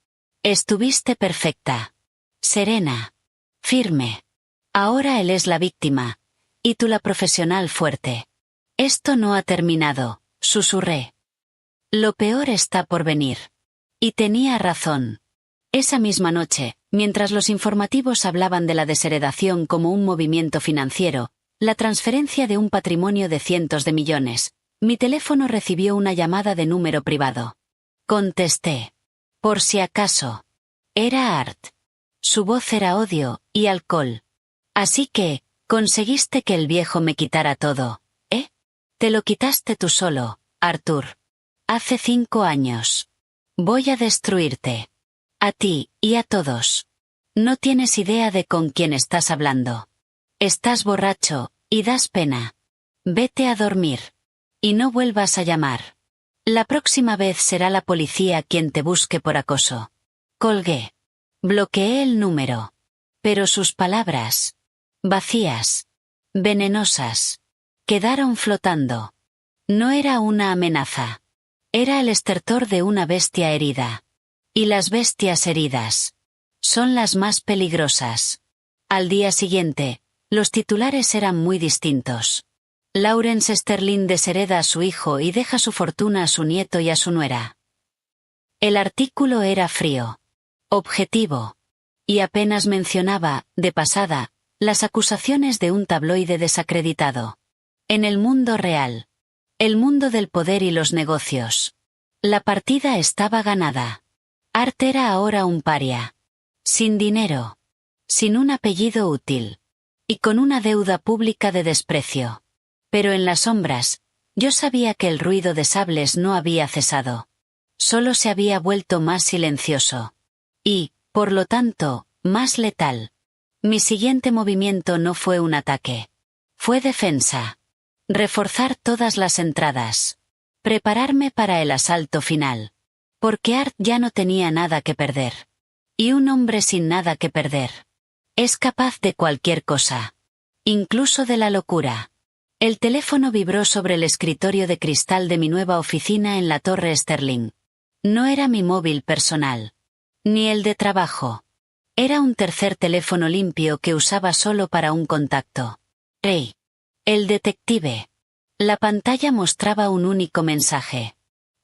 Estuviste perfecta. Serena. Firme. Ahora él es la víctima, y tú la profesional fuerte. Esto no ha terminado, susurré. Lo peor está por venir. Y tenía razón. Esa misma noche, mientras los informativos hablaban de la desheredación como un movimiento financiero, la transferencia de un patrimonio de cientos de millones, mi teléfono recibió una llamada de número privado. Contesté. Por si acaso. Era Art. Su voz era odio y alcohol. Así que, conseguiste que el viejo me quitara todo, ¿eh? Te lo quitaste tú solo, Arthur. Hace 5 años. Voy a destruirte. A ti, y a todos. No tienes idea de con quién estás hablando. Estás borracho, y das pena. Vete a dormir. Y no vuelvas a llamar. La próxima vez será la policía quien te busque por acoso. Colgué. Bloqueé el número. Pero sus palabras, vacías, venenosas, quedaron flotando. No era una amenaza. Era el estertor de una bestia herida. Y las bestias heridas son las más peligrosas. Al día siguiente, los titulares eran muy distintos. Lawrence Sterling deshereda a su hijo y deja su fortuna a su nieto y a su nuera. El artículo era frío, objetivo, y apenas mencionaba, de pasada, las acusaciones de un tabloide desacreditado. En el mundo real, el mundo del poder y los negocios, la partida estaba ganada. Art era ahora un paria. Sin dinero. Sin un apellido útil. Y con una deuda pública de desprecio. Pero en las sombras, yo sabía que el ruido de sables no había cesado. Solo se había vuelto más silencioso. Y, por lo tanto, más letal. Mi siguiente movimiento no fue un ataque. Fue defensa. Reforzar todas las entradas. Prepararme para el asalto final. Porque Art ya no tenía nada que perder. Y un hombre sin nada que perder es capaz de cualquier cosa. Incluso de la locura. El teléfono vibró sobre el escritorio de cristal de mi nueva oficina en la Torre Sterling. No era mi móvil personal. Ni el de trabajo. Era un tercer teléfono limpio que usaba solo para un contacto. Hey. El detective. La pantalla mostraba un único mensaje.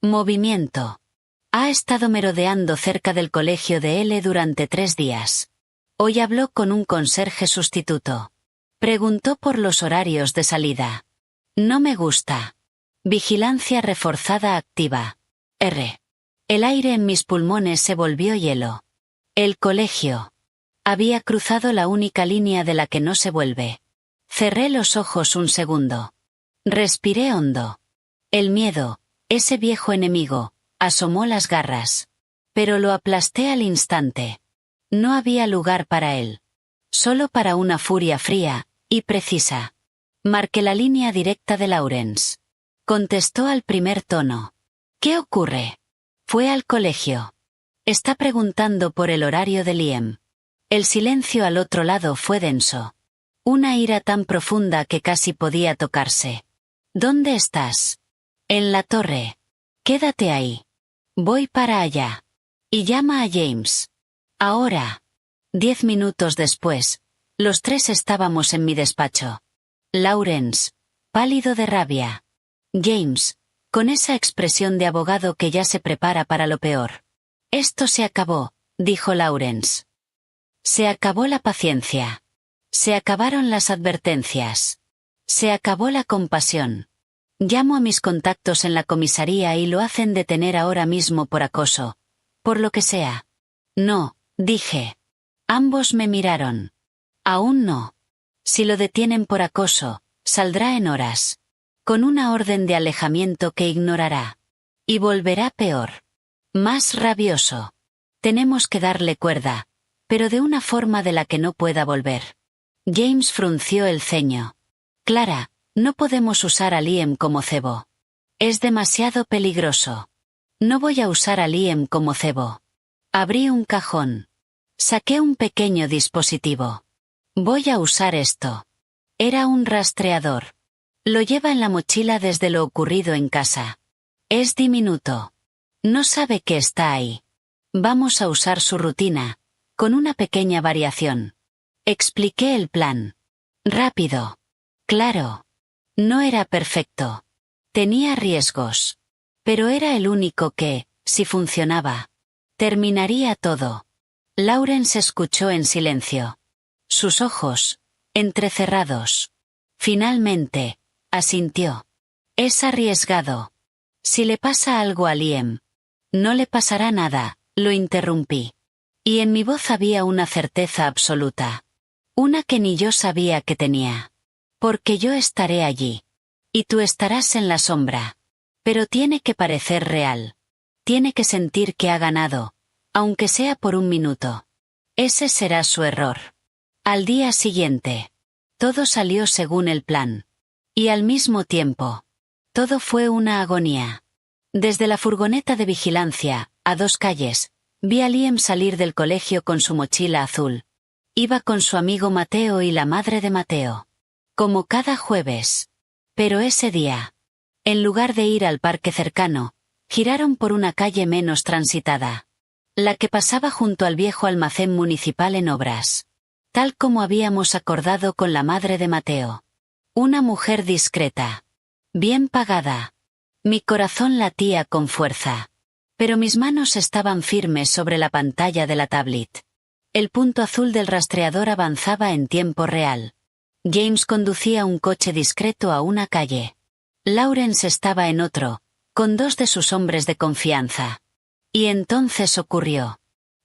Movimiento. Ha estado merodeando cerca del colegio de L durante 3 días. Hoy habló con un conserje sustituto. Preguntó por los horarios de salida. No me gusta. Vigilancia reforzada activa. R. El aire en mis pulmones se volvió hielo. El colegio. Había cruzado la única línea de la que no se vuelve. Cerré los ojos un segundo. Respiré hondo. El miedo, ese viejo enemigo, asomó las garras. Pero lo aplasté al instante. No había lugar para él. Solo para una furia fría y precisa. Marqué la línea directa de Lawrence. Contestó al primer tono. ¿Qué ocurre? Fue al colegio. Está preguntando por el horario de Liam. El silencio al otro lado fue denso. Una ira tan profunda que casi podía tocarse. ¿Dónde estás? En la torre. Quédate ahí. Voy para allá. Y llama a James. Ahora. 10 minutos después, los 3 estábamos en mi despacho. Lawrence, pálido de rabia. James, con esa expresión de abogado que ya se prepara para lo peor. Esto se acabó, dijo Lawrence. Se acabó la paciencia. Se acabaron las advertencias. Se acabó la compasión. Llamo a mis contactos en la comisaría y lo hacen detener ahora mismo por acoso. Por lo que sea. No, dije. Ambos me miraron. Aún no. Si lo detienen por acoso, saldrá en horas. Con una orden de alejamiento que ignorará. Y volverá peor. Más rabioso. Tenemos que darle cuerda, pero de una forma de la que no pueda volver. James frunció el ceño. Clara, no podemos usar a Liam como cebo. Es demasiado peligroso. No voy a usar a Liam como cebo. Abrí un cajón. Saqué un pequeño dispositivo. Voy a usar esto. Era un rastreador. Lo lleva en la mochila desde lo ocurrido en casa. Es diminuto. No sabe que está ahí. Vamos a usar su rutina, con una pequeña variación. Expliqué el plan. Rápido. Claro. No era perfecto. Tenía riesgos. Pero era el único que, si funcionaba, terminaría todo. Lawrence escuchó en silencio. Sus ojos, entrecerrados. Finalmente, asintió. Es arriesgado. Si le pasa algo a Liam. No le pasará nada, lo interrumpí. Y en mi voz había una certeza absoluta. Una que ni yo sabía que tenía. Porque yo estaré allí. Y tú estarás en la sombra. Pero tiene que parecer real. Tiene que sentir que ha ganado, aunque sea por un minuto. Ese será su error. Al día siguiente, todo salió según el plan. Y al mismo tiempo, todo fue una agonía. Desde la furgoneta de vigilancia, a 2 calles, vi a Liam salir del colegio con su mochila azul. Iba con su amigo Mateo y la madre de Mateo. Como cada jueves. Pero ese día, en lugar de ir al parque cercano, giraron por una calle menos transitada. La que pasaba junto al viejo almacén municipal en obras. Tal como habíamos acordado con la madre de Mateo. Una mujer discreta. Bien pagada. Mi corazón latía con fuerza. Pero mis manos estaban firmes sobre la pantalla de la tablet. El punto azul del rastreador avanzaba en tiempo real. James conducía un coche discreto a una calle. Lawrence estaba en otro, con 2 de sus hombres de confianza. Y entonces ocurrió.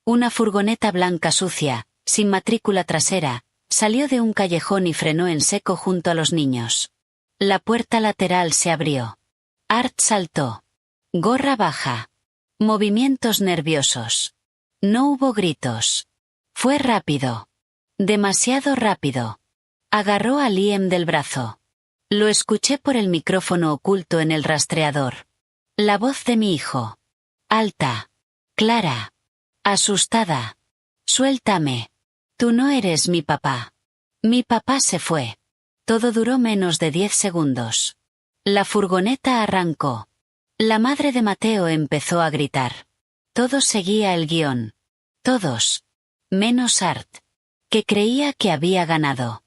Una furgoneta blanca sucia, sin matrícula trasera, salió de un callejón y frenó en seco junto a los niños. La puerta lateral se abrió. Art saltó. Gorra baja. Movimientos nerviosos. No hubo gritos. Fue rápido. Demasiado rápido. Agarró a Liam del brazo. Lo escuché por el micrófono oculto en el rastreador. La voz de mi hijo. Alta. Clara. Asustada. Suéltame. Tú no eres mi papá. Mi papá se fue. Todo duró menos de 10 segundos. La furgoneta arrancó. La madre de Mateo empezó a gritar. Todo seguía el guión. Todos. Menos Art. Que creía que había ganado.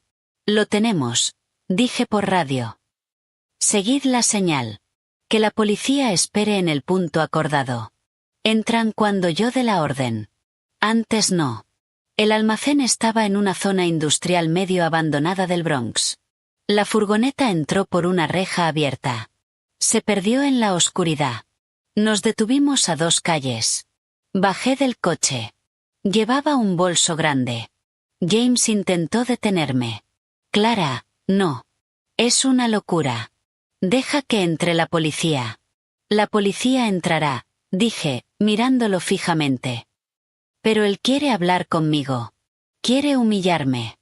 Lo tenemos, dije por radio. Seguid la señal. Que la policía espere en el punto acordado. Entran cuando yo dé la orden. Antes no. El almacén estaba en una zona industrial medio abandonada del Bronx. La furgoneta entró por una reja abierta. Se perdió en la oscuridad. Nos detuvimos a 2 calles. Bajé del coche. Llevaba un bolso grande. James intentó detenerme. Clara, no. Es una locura. Deja que entre la policía. La policía entrará, dije, mirándolo fijamente. Pero él quiere hablar conmigo. Quiere humillarme.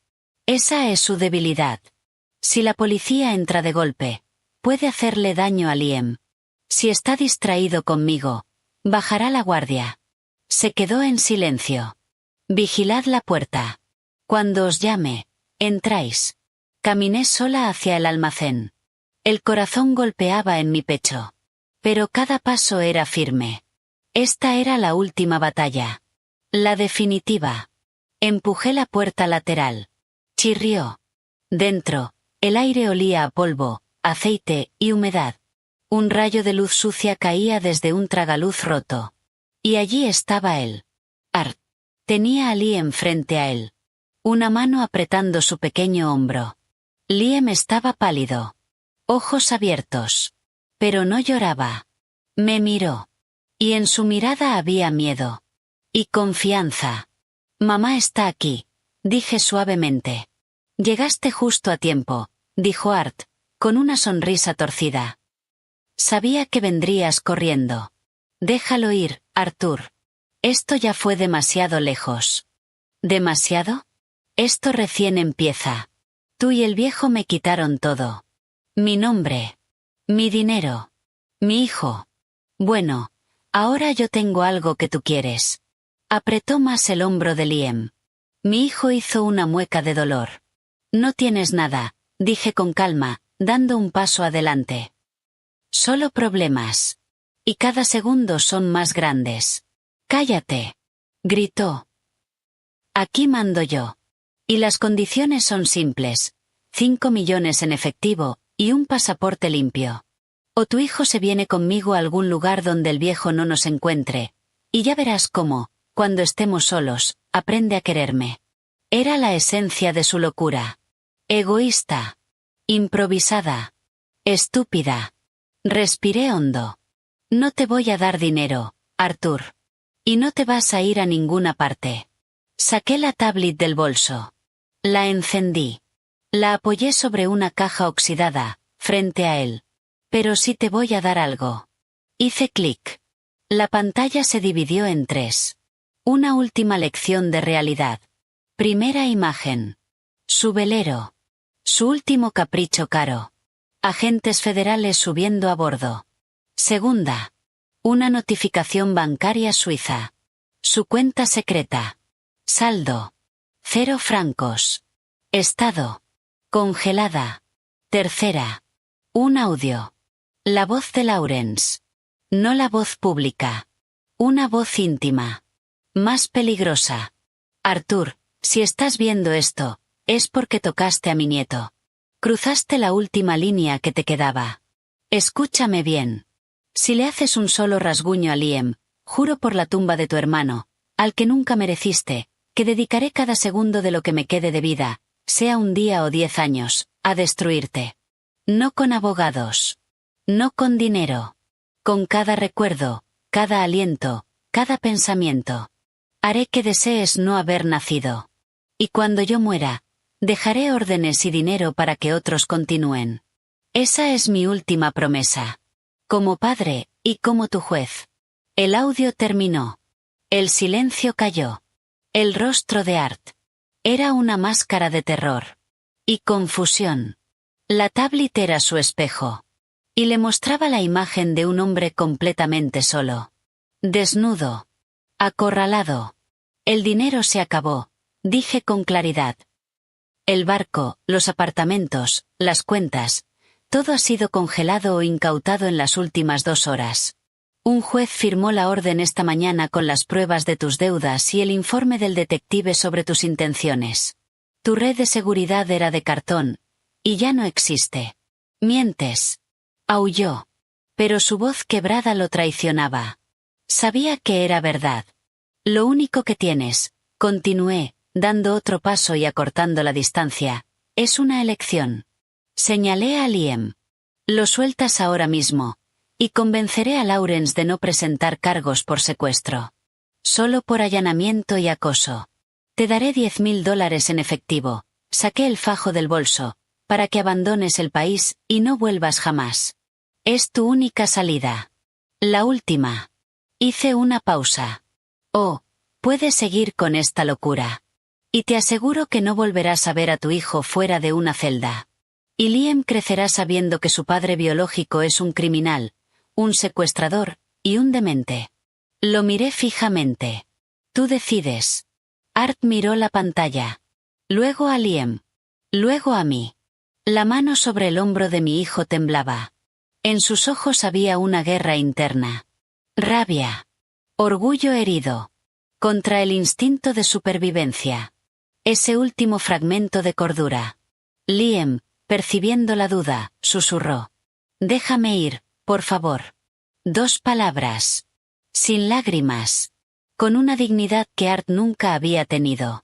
Esa es su debilidad. Si la policía entra de golpe, puede hacerle daño a Liam. Si está distraído conmigo, bajará la guardia. Se quedó en silencio. Vigilad la puerta. Cuando os llame, entráis. Caminé sola hacia el almacén. El corazón golpeaba en mi pecho. Pero cada paso era firme. Esta era la última batalla. La definitiva. Empujé la puerta lateral. Chirrió. Dentro, el aire olía a polvo, aceite y humedad. Un rayo de luz sucia caía desde un tragaluz roto. Y allí estaba él. Art. Tenía a Liam frente a él. Una mano apretando su pequeño hombro. Liam estaba pálido. Ojos abiertos. Pero no lloraba. Me miró. Y en su mirada había miedo. Y confianza. Mamá está aquí, dije suavemente. Llegaste justo a tiempo, dijo Art, con una sonrisa torcida. Sabía que vendrías corriendo. Déjalo ir, Arthur. Esto ya fue demasiado lejos. ¿Demasiado? Esto recién empieza. Tú y el viejo me quitaron todo. Mi nombre. Mi dinero. Mi hijo. Bueno, ahora yo tengo algo que tú quieres. Apretó más el hombro de Liam. Mi hijo hizo una mueca de dolor. No tienes nada, dije con calma, dando un paso adelante. Solo problemas. Y cada segundo son más grandes. Cállate. Gritó. Aquí mando yo. Y las condiciones son simples. 5 millones en efectivo, y un pasaporte limpio. O tu hijo se viene conmigo a algún lugar donde el viejo no nos encuentre. Y ya verás cómo, cuando estemos solos, aprende a quererme. Era la esencia de su locura. Egoísta. Improvisada. Estúpida. Respiré hondo. No te voy a dar dinero, Arthur. Y no te vas a ir a ninguna parte. Saqué la tablet del bolso. La encendí. La apoyé sobre una caja oxidada, frente a él. Pero sí te voy a dar algo. Hice clic. La pantalla se dividió en 3. Una última lección de realidad. Primera imagen. Su velero. Su último capricho caro. Agentes federales subiendo a bordo. Segunda. Una notificación bancaria suiza. Su cuenta secreta. Saldo. 0 francos. Estado. Congelada. Tercera. Un audio. La voz de Lawrence. No la voz pública. Una voz íntima. Más peligrosa. Arthur, si estás viendo esto, es porque tocaste a mi nieto. Cruzaste la última línea que te quedaba. Escúchame bien. Si le haces un solo rasguño a Liam, juro por la tumba de tu hermano, al que nunca mereciste, que dedicaré cada segundo de lo que me quede de vida, sea un día o 10 años, a destruirte. No con abogados. No con dinero. Con cada recuerdo, cada aliento, cada pensamiento. Haré que desees no haber nacido. Y cuando yo muera, dejaré órdenes y dinero para que otros continúen. Esa es mi última promesa. Como padre, y como tu juez. El audio terminó. El silencio cayó. El rostro de Art. Era una máscara de terror. Y confusión. La tablet era su espejo. Y le mostraba la imagen de un hombre completamente solo. Desnudo. Acorralado. El dinero se acabó, dije con claridad. El barco, los apartamentos, las cuentas, todo ha sido congelado o incautado en las últimas 2 horas. Un juez firmó la orden esta mañana con las pruebas de tus deudas y el informe del detective sobre tus intenciones. Tu red de seguridad era de cartón, y ya no existe. Mientes. Aulló. Pero su voz quebrada lo traicionaba. Sabía que era verdad. Lo único que tienes, continué, dando otro paso y acortando la distancia, es una elección. Señalé a Liam. Lo sueltas ahora mismo, y convenceré a Lawrence de no presentar cargos por secuestro. Solo por allanamiento y acoso. Te daré $10,000 en efectivo, saqué el fajo del bolso, para que abandones el país y no vuelvas jamás. Es tu única salida. La última. Hice una pausa. Oh, puedes seguir con esta locura. Y te aseguro que no volverás a ver a tu hijo fuera de una celda. Y Liam crecerá sabiendo que su padre biológico es un criminal, un secuestrador, y un demente. Lo miré fijamente. Tú decides. Art miró la pantalla. Luego a Liam. Luego a mí. La mano sobre el hombro de mi hijo temblaba. En sus ojos había una guerra interna. Rabia. Orgullo herido. Contra el instinto de supervivencia. Ese último fragmento de cordura. Liam, percibiendo la duda, susurró. Déjame ir, por favor. 2 palabras. Sin lágrimas. Con una dignidad que Art nunca había tenido.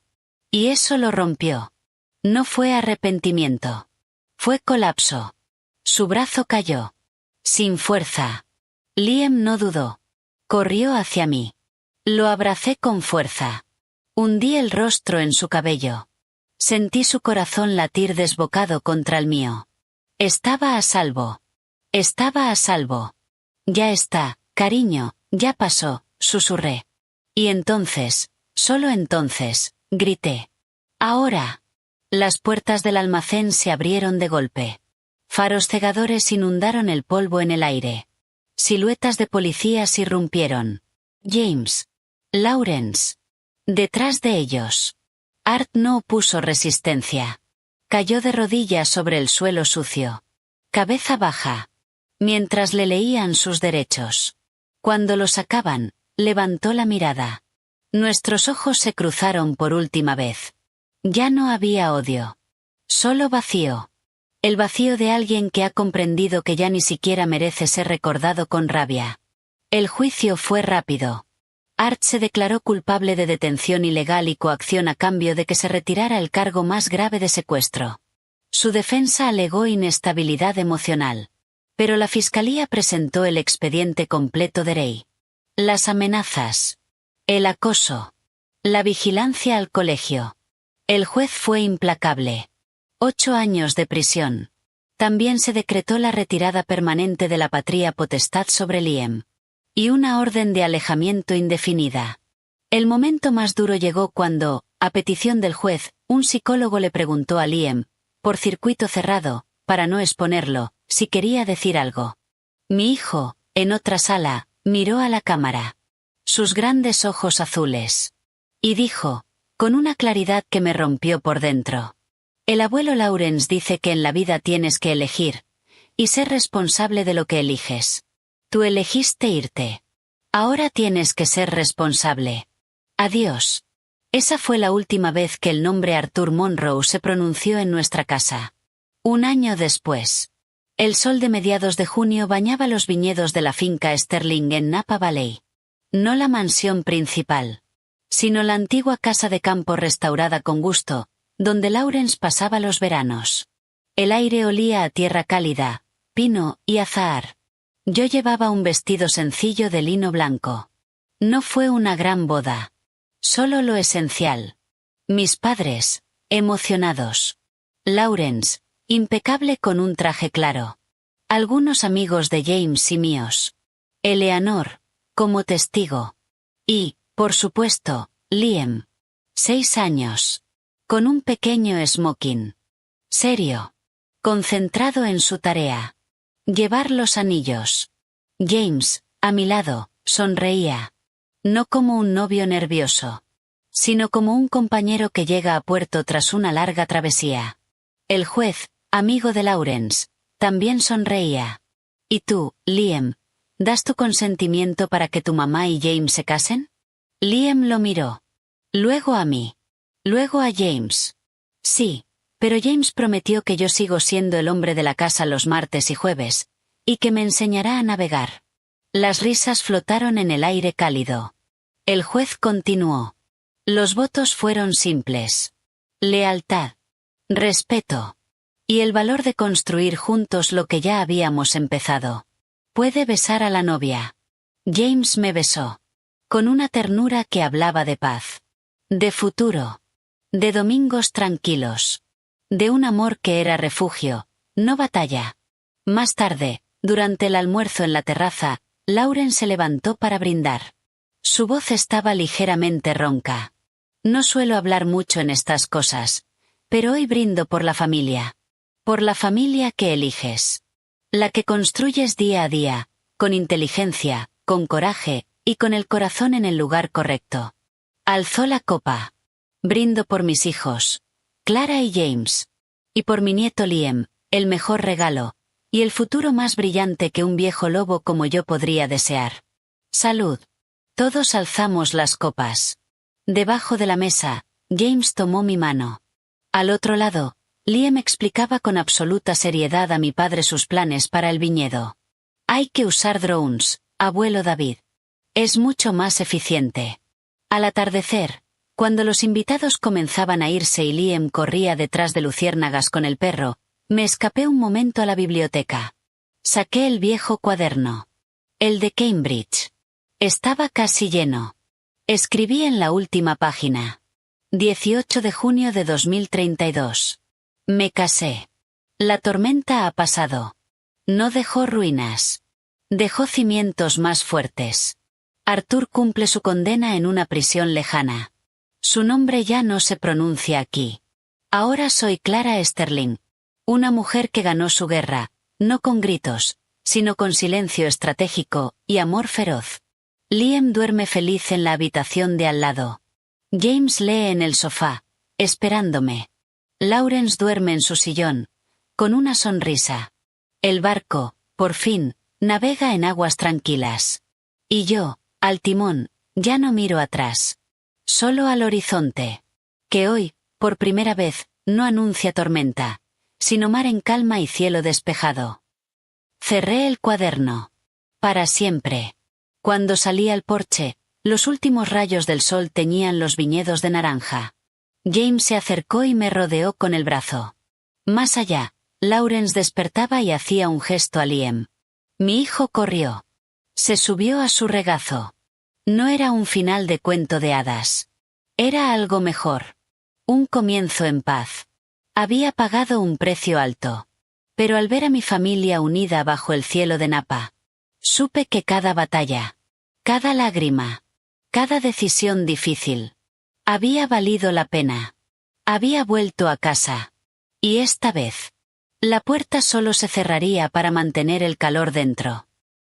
Y eso lo rompió. No fue arrepentimiento. Fue colapso. Su brazo cayó. Sin fuerza. Liam no dudó. Corrió hacia mí. Lo abracé con fuerza. Hundí el rostro en su cabello. Sentí su corazón latir desbocado contra el mío. Estaba a salvo. Estaba a salvo. Ya está, cariño, ya pasó, susurré. Y entonces, solo entonces, grité. Ahora. Las puertas del almacén se abrieron de golpe. Faros cegadores inundaron el polvo en el aire. Siluetas de policías irrumpieron. James. Lawrence. Detrás de ellos. Art no opuso resistencia. Cayó de rodillas sobre el suelo sucio. Cabeza baja. Mientras le leían sus derechos. Cuando lo sacaban, levantó la mirada. Nuestros ojos se cruzaron por última vez. Ya no había odio. Solo vacío. El vacío de alguien que ha comprendido que ya ni siquiera merece ser recordado con rabia. El juicio fue rápido. Art se declaró culpable de detención ilegal y coacción a cambio de que se retirara el cargo más grave de secuestro. Su defensa alegó inestabilidad emocional. Pero la fiscalía presentó el expediente completo de Rey. Las amenazas. El acoso. La vigilancia al colegio. El juez fue implacable. 8 años de prisión. También se decretó la retirada permanente de la patria potestad sobre Liam. Y una orden de alejamiento indefinida. El momento más duro llegó cuando, a petición del juez, un psicólogo le preguntó a Liam, por circuito cerrado, para no exponerlo, si quería decir algo. Mi hijo, en otra sala, miró a la cámara. Sus grandes ojos azules. Y dijo, con una claridad que me rompió por dentro. El abuelo Lawrence dice que en la vida tienes que elegir, y ser responsable de lo que eliges. Tú elegiste irte. Ahora tienes que ser responsable. Adiós. Esa fue la última vez que el nombre Arthur Monroe se pronunció en nuestra casa. 1 año después. El sol de mediados de junio bañaba los viñedos de la finca Sterling en Napa Valley. No la mansión principal, sino la antigua casa de campo restaurada con gusto, donde Lawrence pasaba los veranos. El aire olía a tierra cálida, pino y azahar. Yo llevaba un vestido sencillo de lino blanco. No fue una gran boda. Solo lo esencial. Mis padres, emocionados. Lawrence, impecable con un traje claro. Algunos amigos de James y míos. Eleanor, como testigo. Y, por supuesto, Liam. 6 años. Con un pequeño smoking. Serio. Concentrado en su tarea. Llevar los anillos. James, a mi lado, sonreía. No como un novio nervioso, sino como un compañero que llega a puerto tras una larga travesía. El juez, amigo de Lawrence, también sonreía. ¿Y tú, Liam, das tu consentimiento para que tu mamá y James se casen? Liam lo miró. Luego a mí. Luego a James. Sí, pero James prometió que yo sigo siendo el hombre de la casa los martes y jueves, y que me enseñará a navegar. Las risas flotaron en el aire cálido. El juez continuó. Los votos fueron simples. Lealtad. Respeto. Y el valor de construir juntos lo que ya habíamos empezado. Puede besar a la novia. James me besó. Con una ternura que hablaba de paz. De futuro. De domingos tranquilos. De un amor que era refugio, no batalla. Más tarde, durante el almuerzo en la terraza, Lawrence se levantó para brindar. Su voz estaba ligeramente ronca. No suelo hablar mucho en estas cosas, pero hoy brindo por la familia. Por la familia que eliges. La que construyes día a día, con inteligencia, con coraje, y con el corazón en el lugar correcto. Alzó la copa. Brindo por mis hijos, Clara y James. Y por mi nieto Liam, el mejor regalo, y el futuro más brillante que un viejo lobo como yo podría desear. Salud. Todos alzamos las copas. Debajo de la mesa, James tomó mi mano. Al otro lado, Liam explicaba con absoluta seriedad a mi padre sus planes para el viñedo. Hay que usar drones, abuelo David. Es mucho más eficiente. Al atardecer, cuando los invitados comenzaban a irse y Liam corría detrás de luciérnagas con el perro, me escapé un momento a la biblioteca. Saqué el viejo cuaderno. El de Cambridge. Estaba casi lleno. Escribí en la última página. 18 de junio de 2032. Me casé. La tormenta ha pasado. No dejó ruinas. Dejó cimientos más fuertes. Arthur cumple su condena en una prisión lejana. Su nombre ya no se pronuncia aquí. Ahora soy Clara Sterling. Una mujer que ganó su guerra, no con gritos, sino con silencio estratégico y amor feroz. Liam duerme feliz en la habitación de al lado. James lee en el sofá, esperándome. Lawrence duerme en su sillón, con una sonrisa. El barco, por fin, navega en aguas tranquilas. Y yo, al timón, ya no miro atrás. Solo al horizonte. Que hoy, por primera vez, no anuncia tormenta, sino mar en calma y cielo despejado. Cerré el cuaderno. Para siempre. Cuando salí al porche, los últimos rayos del sol teñían los viñedos de naranja. James se acercó y me rodeó con el brazo. Más allá, Lawrence despertaba y hacía un gesto a Liam. Mi hijo corrió. Se subió a su regazo. No era un final de cuento de hadas. Era algo mejor. Un comienzo en paz. Había pagado un precio alto. Pero al ver a mi familia unida bajo el cielo de Napa, supe que cada batalla, cada lágrima, cada decisión difícil, había valido la pena. Había vuelto a casa. Y esta vez, la puerta solo se cerraría para mantener el calor dentro.